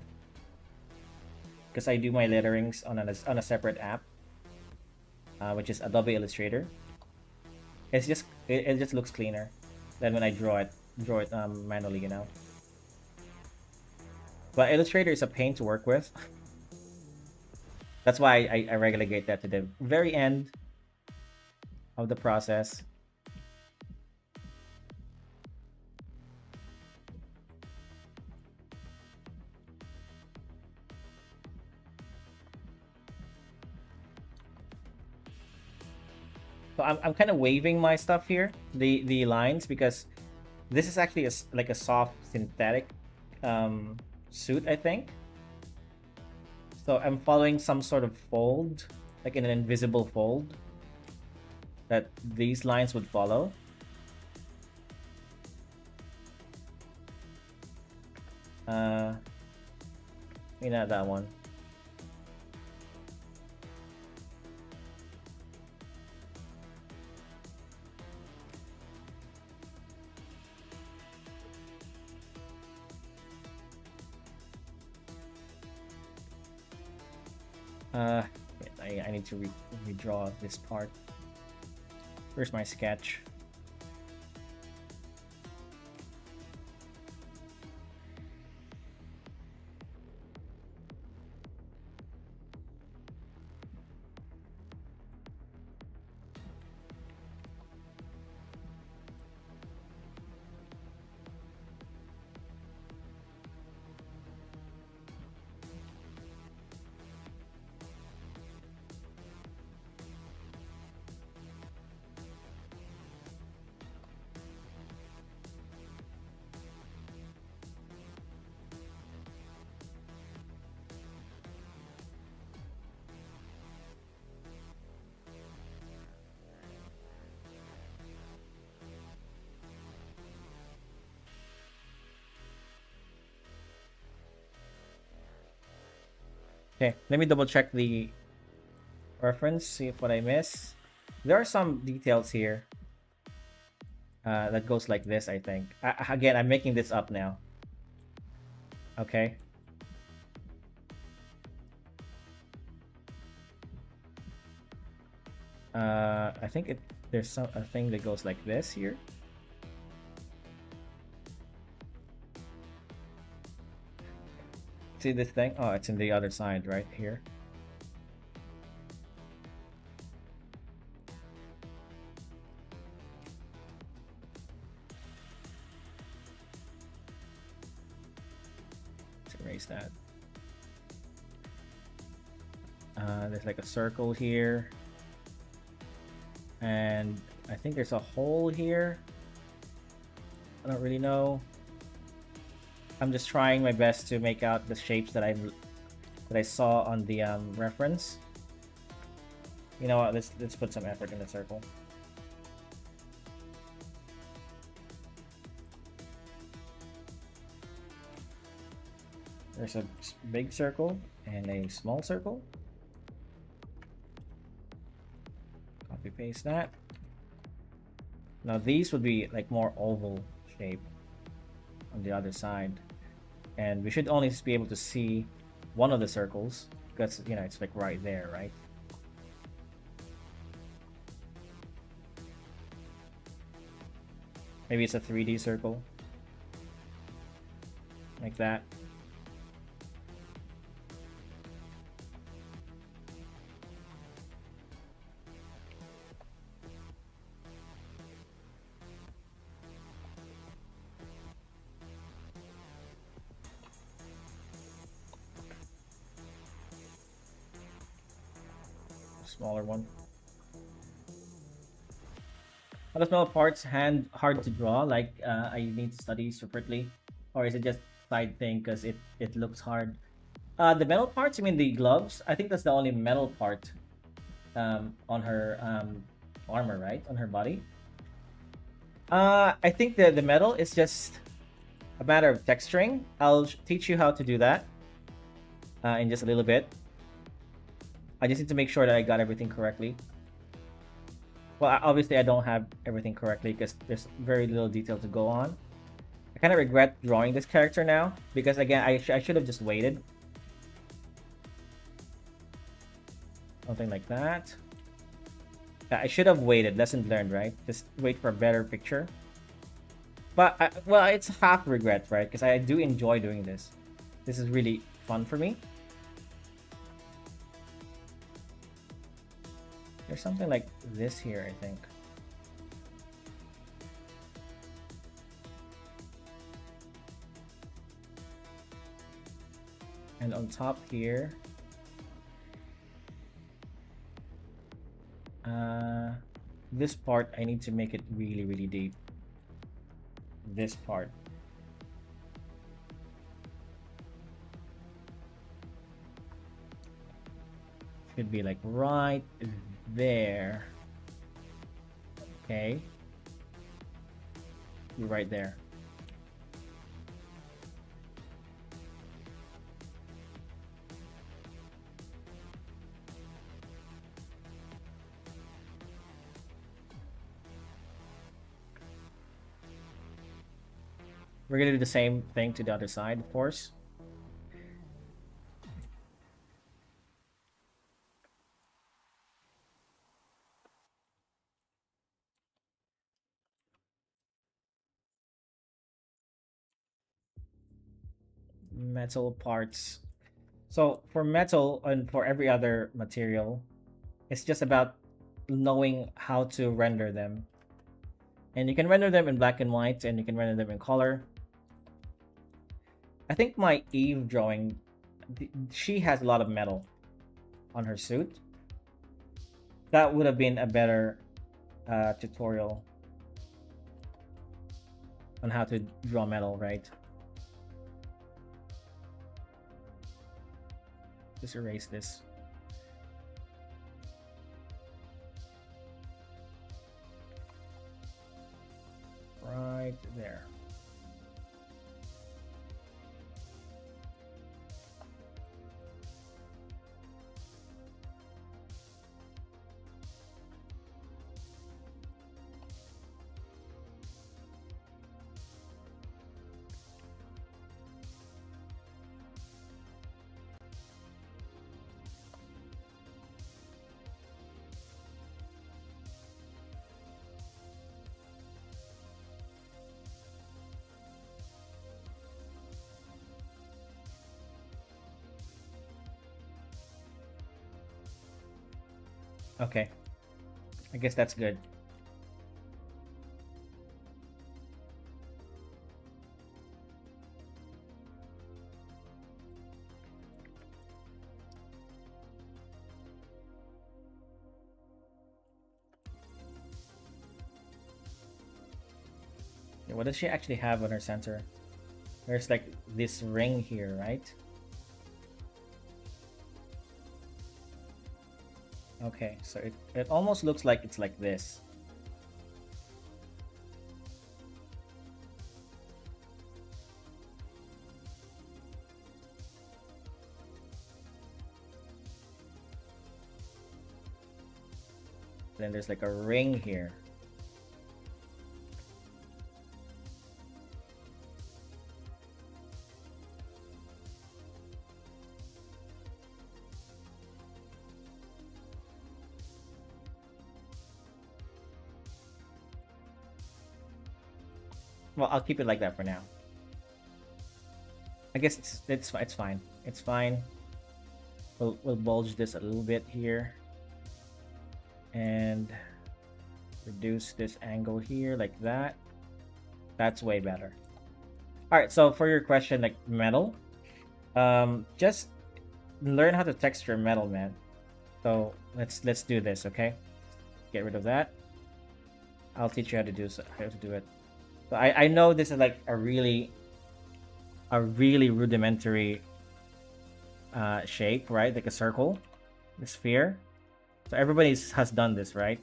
because I do my letterings on a separate app, which is Adobe Illustrator. It just looks cleaner than when I draw it manually, you know. But Illustrator is a pain to work with. That's why I relegate that to the very end of the process. So I'm kind of waving my stuff here, the lines, because this is actually like a soft synthetic suit, I think. So I'm following some sort of fold, like in an invisible fold, that these lines would follow. Maybe not that one. I need to redraw this part. Where's my sketch? Okay, let me double check the reference, see if what I miss. There are some details here that goes like this, I think. Again, I'm making this up now. Okay. I think there's a thing that goes like this here. See this thing? Oh, it's in the other side right here. Let's erase that. There's like a circle here. And I think there's a hole here. I don't really know. I'm just trying my best to make out the shapes that I saw on the reference. You know what? Let's put some effort in the circle. There's a big circle and a small circle. Copy paste that. Now these would be like more oval shape on the other side. And we should only just be able to see one of the circles because, you know, it's like right there, right? Maybe it's a 3D circle. Like that. Smaller one. Are those metal parts hard to draw? Like I need to study separately, or is it just side thing because it looks hard? The metal parts. You mean the gloves? I think that's the only metal part on her armor, right? On her body. I think the metal is just a matter of texturing. I'll teach you how to do that in just a little bit. I just need to make sure that I got everything correctly. Well, obviously I don't have everything correctly because there's very little detail to go on. I kind of regret drawing this character now because again, I should have just waited. Something like that. Yeah, I should have waited. Lesson learned, right? Just wait for a better picture. But, well, it's half regret, right? Because I do enjoy doing this. This is really fun for me. There's something like this here, I think. And on top here, this part, I need to make it really, really deep. This part. Should be like right there. Okay. Be right there. We're gonna do the same thing to the other side, of course. Metal parts. So for metal and for every other material, it's just about knowing how to render them. And you can render them in black and white, and you can render them in color. I think my Eve drawing, she has a lot of metal on her suit. That would have been a better tutorial on how to draw metal, right? Just erase this. Right there. Okay. I guess that's good. Yeah, what does she actually have on her center? There's like this ring here, right? Okay, so it almost looks like it's like this. Then there's like a ring here. Well, I'll keep it like that for now. I guess it's fine. It's fine. We'll bulge this a little bit here. And reduce this angle here like that. That's way better. All right, so for your question, like metal, just learn how to texture metal, man. So let's do this, okay? Get rid of that. I'll teach you how to do it. So I know this is like a really rudimentary shape, right? Like a circle, a sphere. So everybody has done this, right?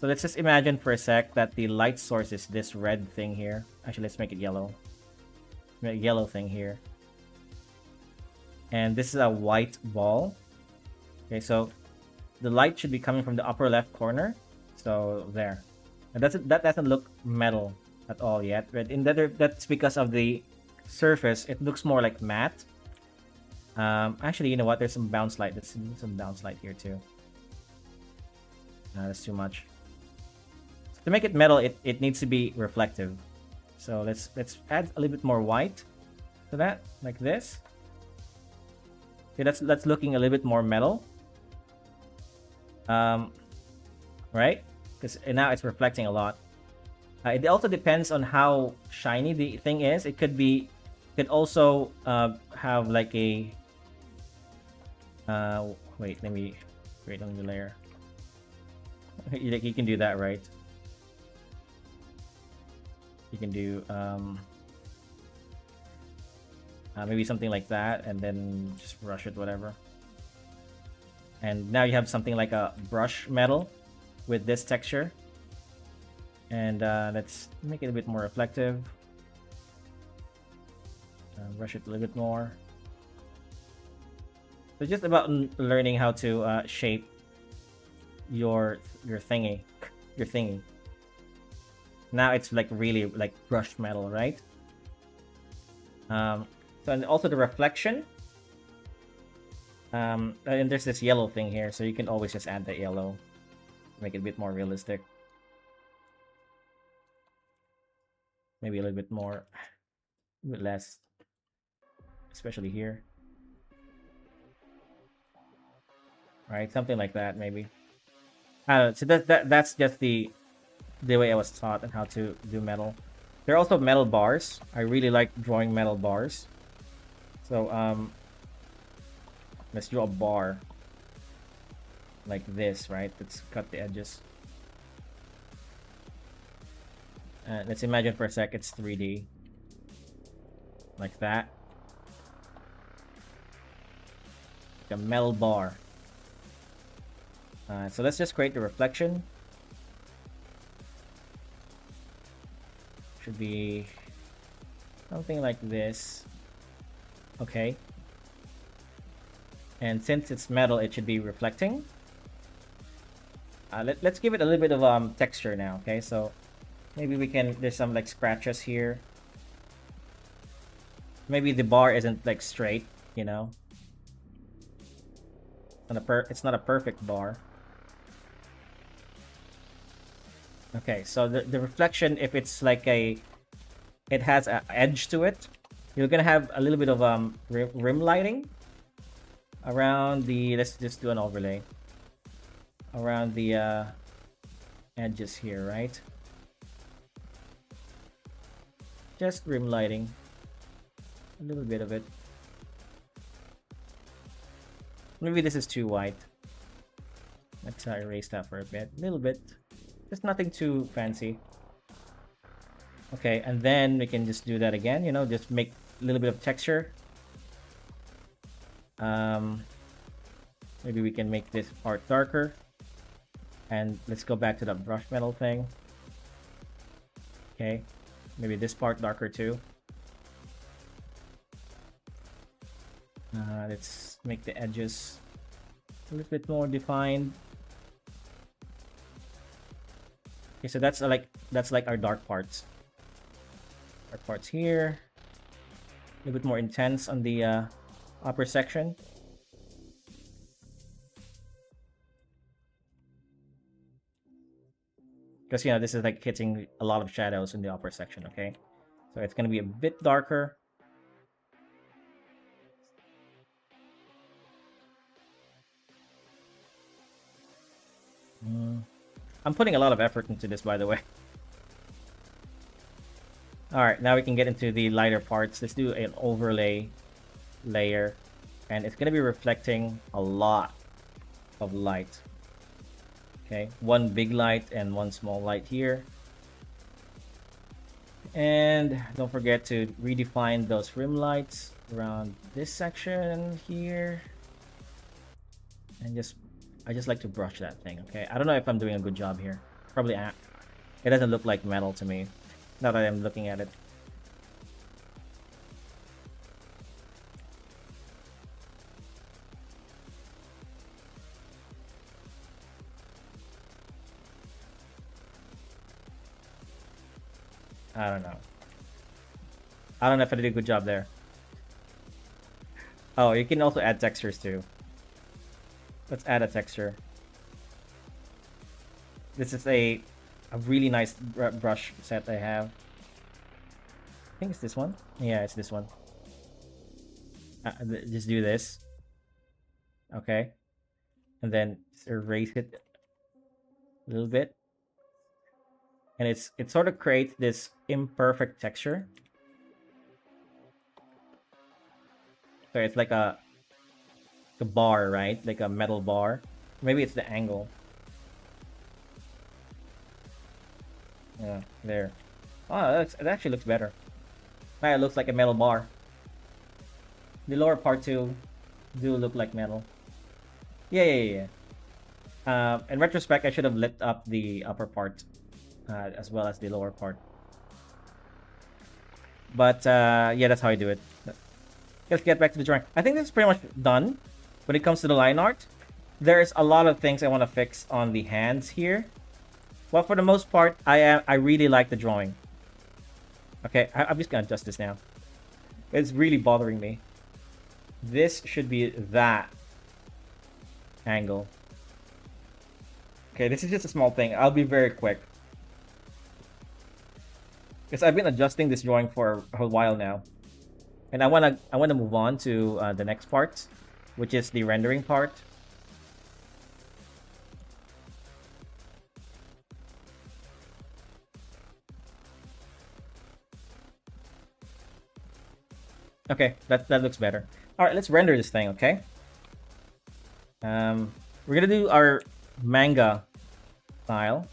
So let's just imagine for a sec that the light source is this red thing here. Actually, let's make it yellow. Make a yellow thing here. And this is a white ball. Okay, so the light should be coming from the upper left corner. So there. And that doesn't look metal at all yet. But that's because of the surface. It looks more like matte. Actually, you know what? There's some bounce light. There's some bounce light here too. That's too much. To make it metal, it needs to be reflective. So let's add a little bit more white to that, like this. Okay, that's looking a little bit more metal. Right? Because now it's reflecting a lot. It also depends on how shiny the thing is. It could also have like a wait, let me create another layer. You can do that, right? You can do maybe something like that, and then just brush it, whatever. And now you have something like a brush metal with this texture. And let's make it a bit more reflective. Brush it a little bit more. So just about learning how to shape your thingy. Now it's like really like brushed metal, right? So and also the reflection. And there's this yellow thing here, so you can always just add that yellow, make it a bit more realistic. Maybe a little bit more, a bit less, especially here. Right, something like that, maybe. I don't know. So that's just the way I was taught on how to do metal. There are also metal bars. I really like drawing metal bars. So let's draw a bar like this, right? Let's cut the edges. Let's imagine for a sec it's 3D. Like that. Like a metal bar. So let's just create the reflection. Should be something like this. Okay. And since it's metal, it should be reflecting. Let's give it a little bit of texture now. Okay, so maybe we can. There's some like scratches here. Maybe the bar isn't like straight, you know. It's not a perfect bar. Okay, so the reflection, if it's like it has an edge to it, you're gonna have a little bit of rim lighting around the. Let's just do an overlay around the edges here, right? Just rim lighting, a little bit of it. Maybe this is too white. Let's erase that for a bit, a little bit. Just nothing too fancy. Okay, and then we can just do that again, you know, just make a little bit of texture. Maybe we can make this part darker. And let's go back to the brush metal thing. Okay, maybe this part darker too. Let's make the edges a little bit more defined. Okay, so that's like our dark parts. Dark parts here. A little bit more intense on the upper section. Because, you know, this is like hitting a lot of shadows in the upper section, okay? So it's gonna be a bit darker. I'm putting a lot of effort into this, by the way. Alright, now we can get into the lighter parts. Let's do an overlay layer. And it's going to be reflecting a lot of light. Okay, one big light and one small light here. And don't forget to redefine those rim lights around this section here. And I just like to brush that thing, okay? I don't know if I'm doing a good job here. Probably it doesn't look like metal to me, now that I'm looking at it. I don't know. I don't know if I did a good job there. Oh, you can also add textures too. Let's add a texture. This is a really nice brush set I have. I think it's this one. Yeah, it's this one. Just do this. Okay. And then just erase it a little bit. And it sort of creates this imperfect texture. So it's like a bar, right? Like a metal bar. Maybe it's the angle. Yeah, there. Oh, it actually looks better. Now it looks like a metal bar. The lower part too do look like metal. Yeah. In retrospect, I should have lit up the upper part as well as the lower part. But yeah, that's how I do it. Let's get back to the drawing. I think this is pretty much done when it comes to the line art. There's a lot of things I want to fix on the hands here. Well, for the most part, I really like the drawing. Okay, I'm just gonna adjust this now. It's really bothering me. This should be that angle. Okay, this is just a small thing. I'll be very quick. Because I've been adjusting this drawing for a while now. And I wanna move on to the next part, which is the rendering part. Okay, that looks better. All right, let's render this thing. Okay. We're gonna do our manga style,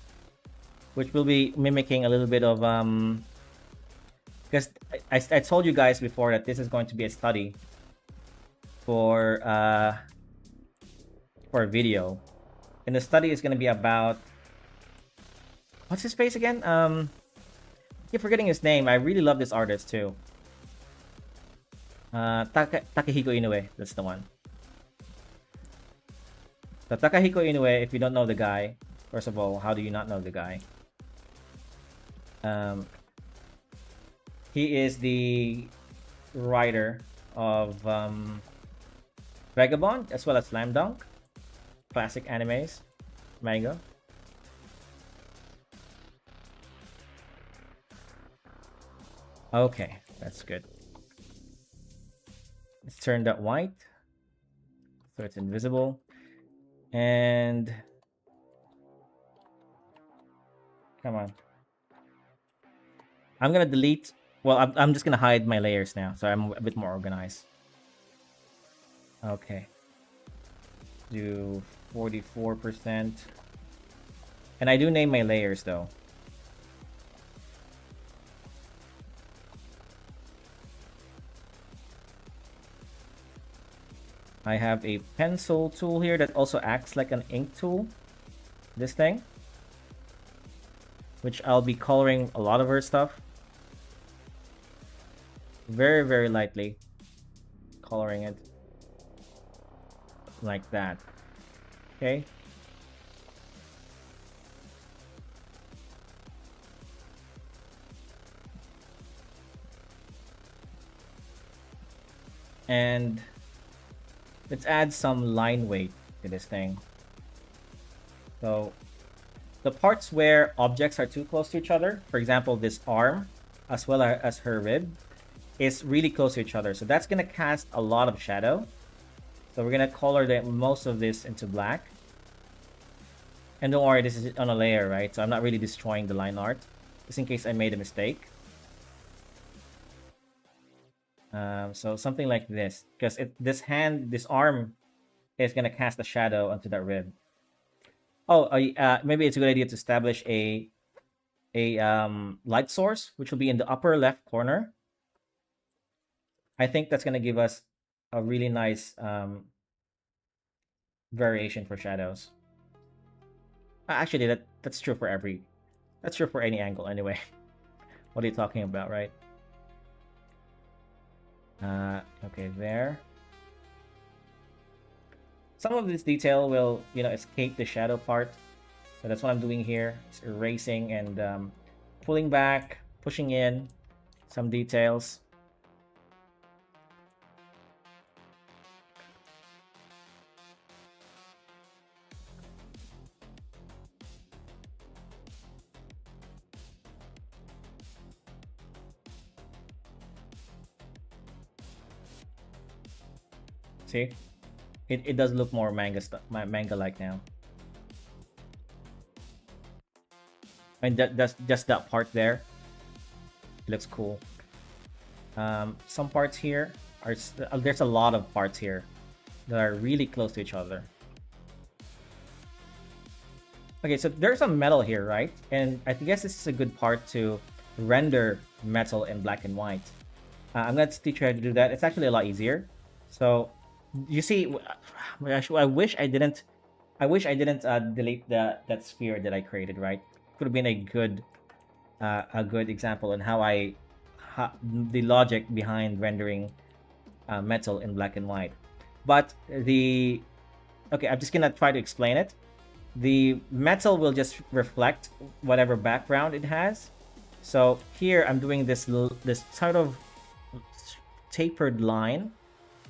which will be mimicking a little bit of because I told you guys before that this is going to be a study for a video, and the study is going to be about what's his face again? I keep forgetting his name. I really love this artist too. Takehiko Inoue, that's the one. So Takehiko Inoue, if you don't know the guy, first of all, how do you not know the guy? He is the writer of Vagabond as well as Slam Dunk, classic animes, manga. Okay, that's good. Let's turn that white so it's invisible. And come on. I'm gonna delete. Well, I'm just gonna hide my layers now, so I'm a bit more organized. Okay. Do 44%. And I do name my layers though. I have a pencil tool here that also acts like an ink tool. This thing. Which I'll be coloring a lot of her stuff. Very, very lightly. Coloring it. Like that. Okay. And let's add some line weight to this thing. So the parts where objects are too close to each other, for example, this arm as well as her rib, is really close to each other. So that's going to cast a lot of shadow. So we're going to color most of this into black. And don't worry, this is on a layer, right? So I'm not really destroying the line art, just in case I made a mistake. So something like this, because this arm is going to cast a shadow onto that rib. Oh, maybe it's a good idea to establish a light source, which will be in the upper left corner. I think that's gonna give us a really nice variation for shadows. Actually, that's true for every. That's true for any angle anyway. What are you talking about, right? Okay, there. Some of this detail will, escape the shadow part. So that's what I'm doing here. It's erasing and pulling back, pushing in some details. See? It does look more manga-like now. And that's just that part there. It looks cool. Some parts here are there's a lot of parts here that are really close to each other. Okay, so there's some metal here, right? And I guess this is a good part to render metal in black and white. I'm going to teach you how to do that. It's actually a lot easier. So you see, I wish I didn't. I wish I didn't delete that sphere that I created. Right, could have been a good example on the logic behind rendering metal in black and white. But okay, I'm just gonna try to explain it. The metal will just reflect whatever background it has. So here I'm doing this sort of tapered line,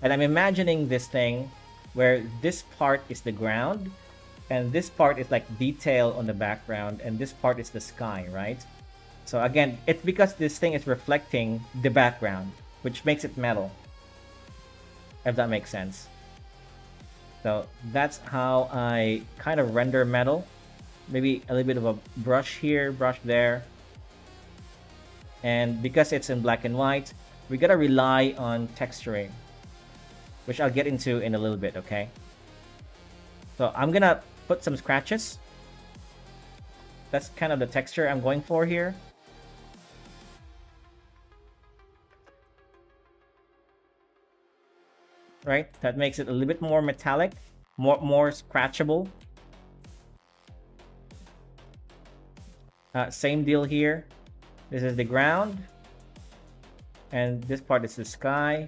and I'm imagining this thing where this part is the ground and this part is like detail on the background and this part is the sky, right? So again, it's because this thing is reflecting the background, which makes it metal, if that makes sense. So that's how I kind of render metal. Maybe a little bit of a brush here, brush there. And because it's in black and white, we gotta rely on texturing, which I'll get into in a little bit, okay? So I'm gonna put some scratches. That's kind of the texture I'm going for here. Right? That makes it a little bit more metallic, more scratchable. Same deal here. This is the ground, and this part is the sky.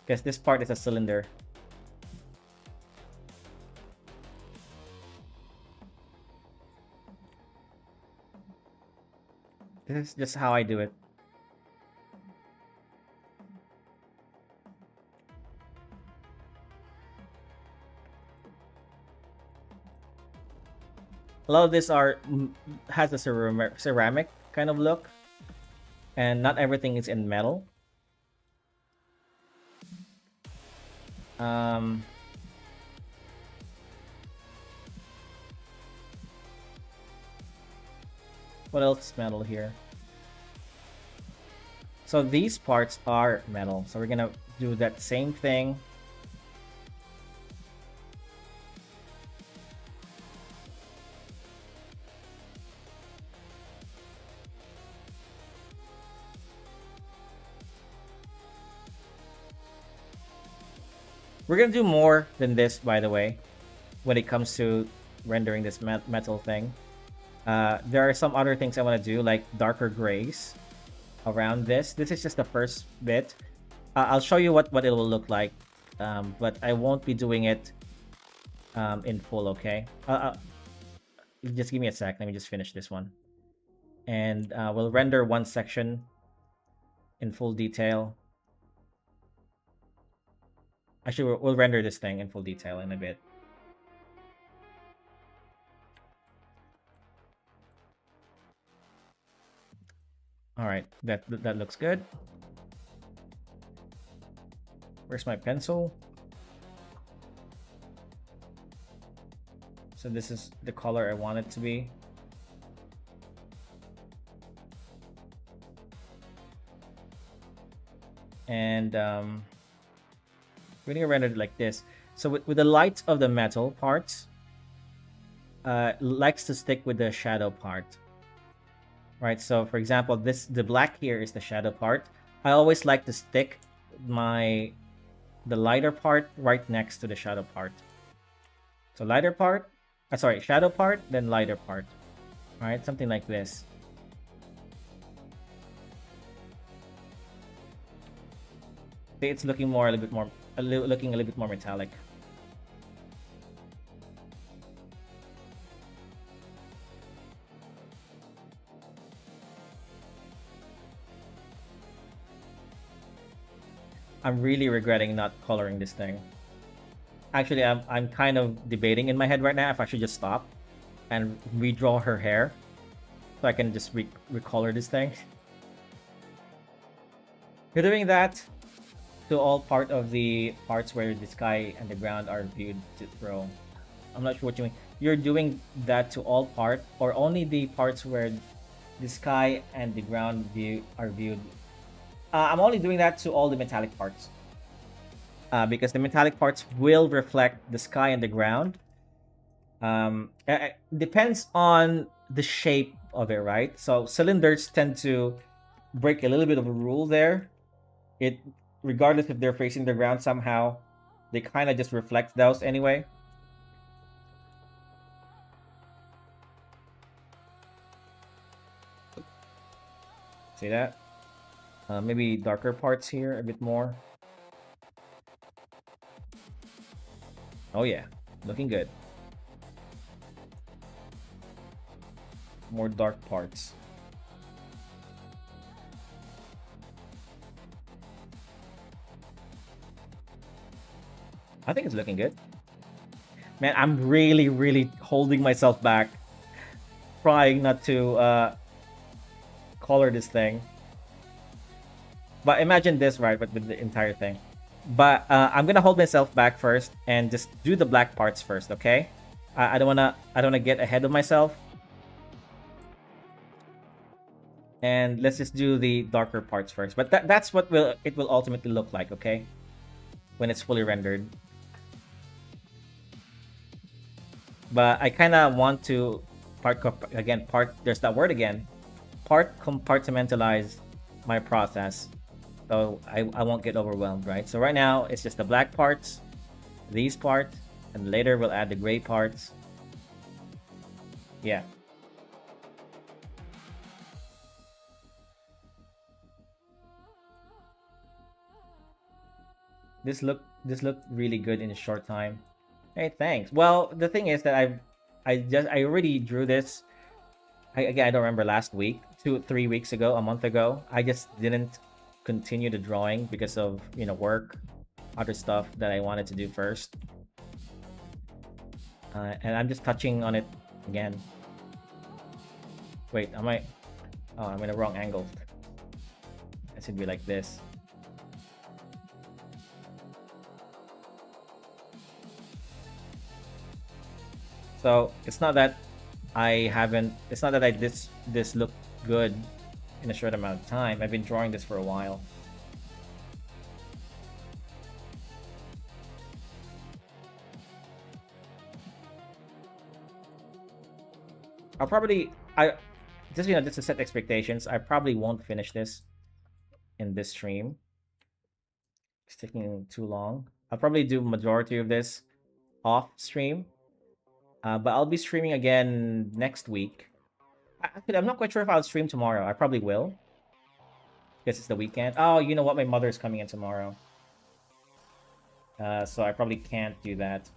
Because this part is a cylinder. This is just how I do it. A lot of this has a ceramic kind of look, and not everything is in metal. What else is metal here? So these parts are metal. So we're gonna do that same thing. We're gonna do more than this, by the way, when it comes to rendering this metal thing. There are some other things I want to do, like darker grays around this. This is just the first bit. I'll show you what it will look like, but I won't be doing it in full, okay? Just give me a sec. Let me just finish this one. And we'll render one section in full detail. Actually, we'll render this thing in full detail in a bit. All right, that looks good. Where's my pencil? So this is the color I want it to be. And we're gonna render it like this. So with the light of the metal parts, likes to stick with the shadow part, right? So for example, the black here is the shadow part. I always like to stick the lighter part right next to the shadow part. So lighter part, sorry, shadow part, then lighter part. All right, something like this. See, it's looking more a little bit more, looking a little bit more metallic. I'm really regretting not coloring this thing. Actually, I'm kind of debating in my head right now if I should just stop and redraw her hair so I can just recolor this thing. You're doing that to all part of the parts where the sky and the ground are viewed to throw. I'm not sure what you mean. You're doing that to all part or only the parts where the sky and the ground are viewed. I'm only doing that to all the metallic parts. Because the metallic parts will reflect the sky and the ground. Depends on the shape of it, right? So cylinders tend to break a little bit of a rule there. It, regardless if they're facing the ground somehow, they kind of just reflect those anyway. See that? Maybe darker parts here a bit more. Oh yeah, looking good. More dark parts. I think it's looking good. Man, I'm really holding myself back. Trying not to color this thing. But imagine this, right, but with the entire thing. But I'm gonna hold myself back first and just do the black parts first, okay? I don't wanna get ahead of myself. And let's just do the darker parts first. But that's what it will ultimately look like, okay? When it's fully rendered. But I kind of want to there's that word again, part compartmentalize my process, so I won't get overwhelmed, right? So right now it's just the black parts, these parts, and later we'll add the gray parts. Yeah. This looked really good in a short time. Hey, thanks. Well, the thing is that I already drew this. Again, I don't remember, last week, 3 weeks ago, a month ago. I just didn't continue the drawing because of work, other stuff that I wanted to do first. And I'm just touching on it again. Wait, am I? Oh, I'm in a wrong angle. It should be like this. So it's not that it's not that this looked good in a short amount of time. I've been drawing this for a while. I'll probably just to set expectations, I probably won't finish this in this stream. It's taking too long. I'll probably do majority of this off stream. But I'll be streaming again next week. Actually, I'm not quite sure if I'll stream tomorrow. I probably will. Because it's the weekend. Oh, you know what? My mother's coming in tomorrow. So I probably can't do that.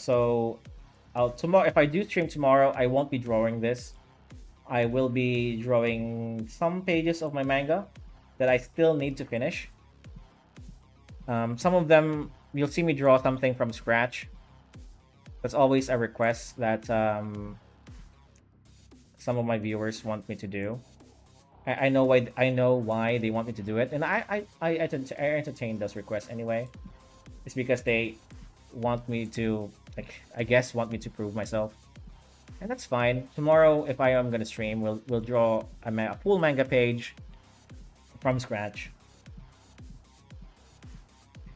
So tomorrow, if I do stream tomorrow, I won't be drawing this. I will be drawing some pages of my manga that I still need to finish. Some of them, you'll see me draw something from scratch. That's always a request that some of my viewers want me to do. I know why they want me to do it, and I entertain those requests anyway. It's because they want me to, want me to prove myself, and that's fine. Tomorrow, if I am gonna stream, we'll draw a full manga page from scratch.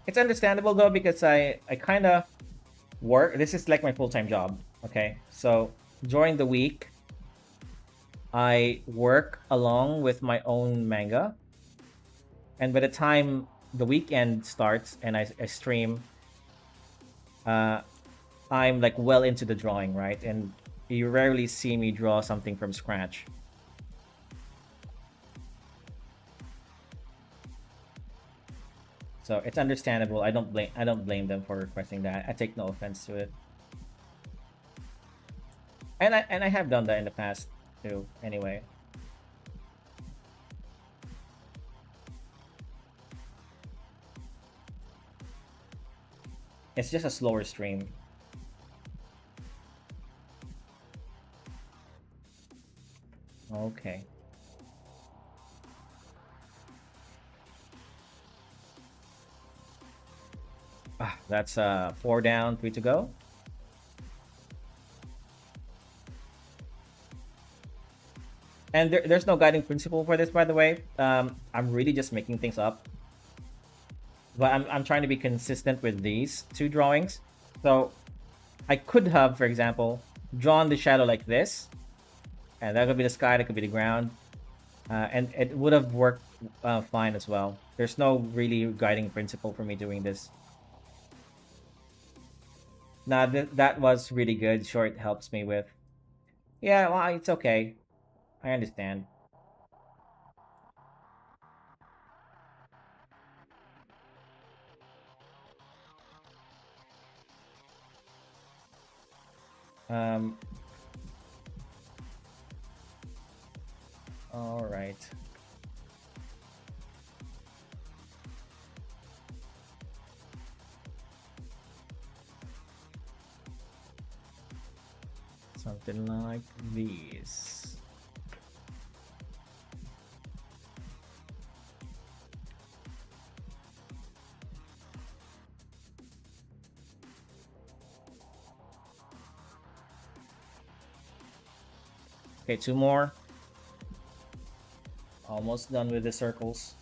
It's understandable though because I kind of work. This is like my full-time job. Okay, so during the week I work along with my own manga, and by the time the weekend starts and I stream, uh, I'm like well into the drawing, right? And you rarely see me draw something from scratch. So it's understandable. I don't blame them for requesting that. I take no offense to it. And I have done that in the past too. Anyway, it's just a slower stream. Okay. That's four down, three to go. And there's no guiding principle for this, by the way. I'm really just making things up, but I'm trying to be consistent with these two drawings. So I could have, for example, drawn the shadow like this, and that could be the sky, that could be the ground, and it would have worked fine as well. There's no really guiding principle for me doing this. Nah, that was really good. Short helps me with. Yeah, well, it's okay. I understand. Um, all right. Something like these. Okay, two more. Almost done with the circles.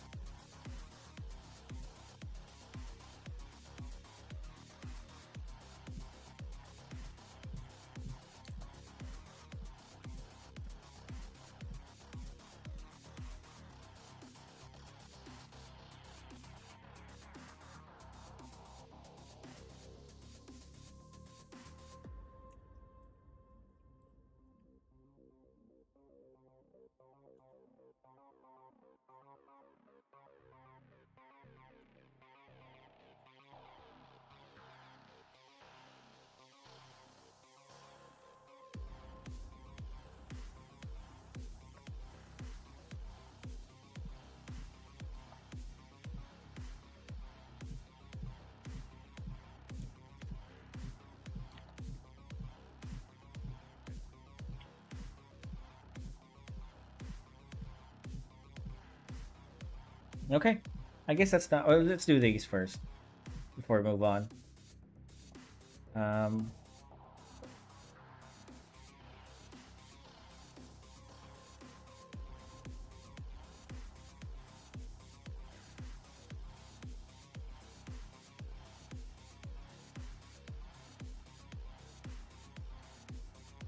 Okay, I guess that's not. Well, let's do these first before we move on. Um,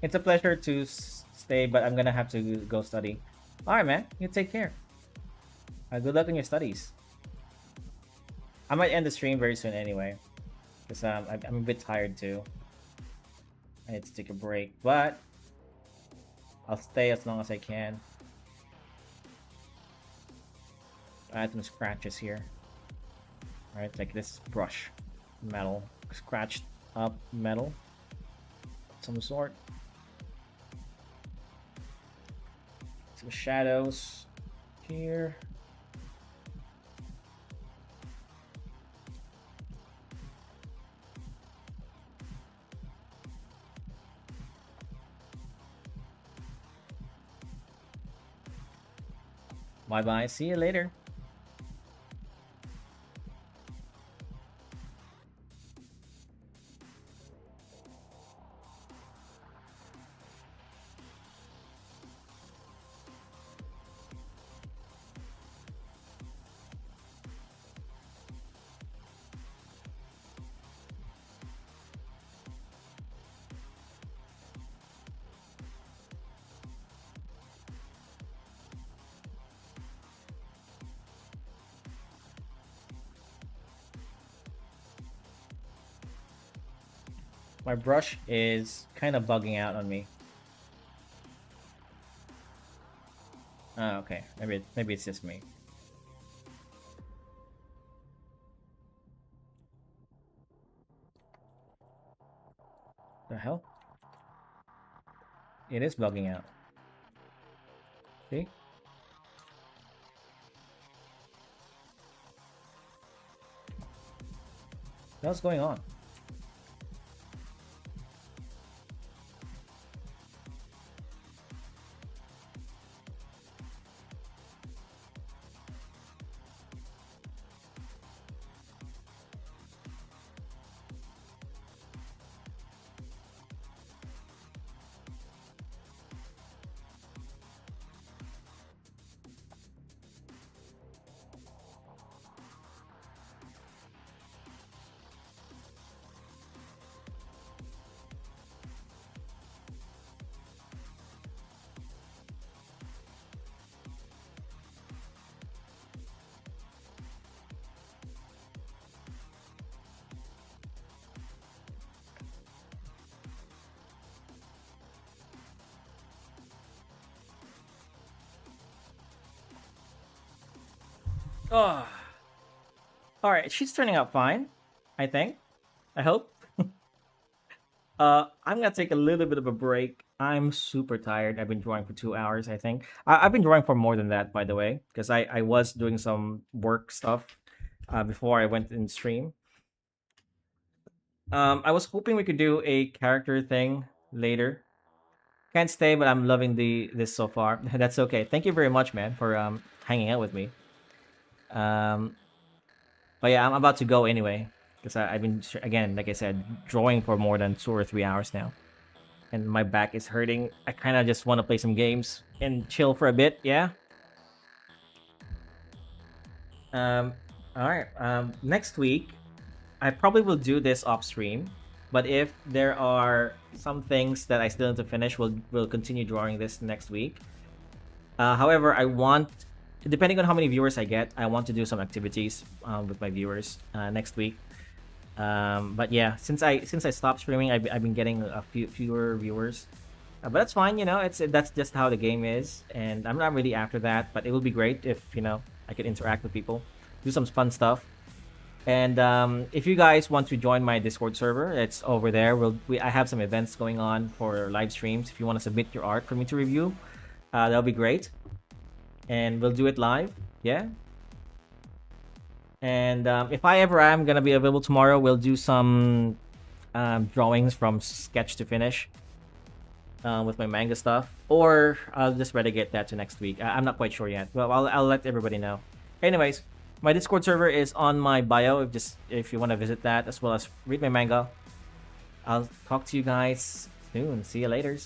it's a pleasure to stay, but I'm gonna have to go study. All right, man. You take care. Good luck in your studies. I might end the stream very soon anyway, because I'm a bit tired too. I need to take a break, but I'll stay as long as I can. I had some scratches here. All right, like this brush, metal, scratched up metal, some sort. Some shadows here. Bye bye. See you later. My brush is kind of bugging out on me. Oh, okay. Maybe it's just me. The hell? It is bugging out. See? What's going on? Oh. All right, she's turning out fine, I think. I hope. I'm gonna take a little bit of a break. I'm super tired. I've been drawing for 2 hours, I think. I've been drawing for more than that, by the way, because I was doing some work stuff before I went in stream. I was hoping we could do a character thing later. Can't stay, but I'm loving the this so far. That's okay. Thank you very much, man, for hanging out with me. Um, but yeah, I'm about to go anyway because I've been again, like I said, drawing for more than 2 or 3 hours now, and my back is hurting. I kind of just want to play some games and chill for a bit. Yeah. Um. All right. Next week, I probably will do this off stream. But if there are some things that I still need to finish, we'll continue drawing this next week. However, I want, depending on how many viewers I get, I want to do some activities with my viewers next week. But yeah, since I stopped streaming, I've been getting a fewer viewers. But that's fine, that's just how the game is, and I'm not really after that. But it will be great if I could interact with people, do some fun stuff. And if you guys want to join my Discord server, it's over there. I have some events going on for live streams. If you want to submit your art for me to review, that'll be great. And we'll do it live. Yeah. And if I ever am gonna be available tomorrow, we'll do some drawings from sketch to finish with my manga stuff, or I'll just relegate that to next week. I'm not quite sure yet. Well, I'll let everybody know. Anyways, my Discord server is on my bio. If you want to visit that, as well as read my manga. I'll talk to you guys soon. See you later.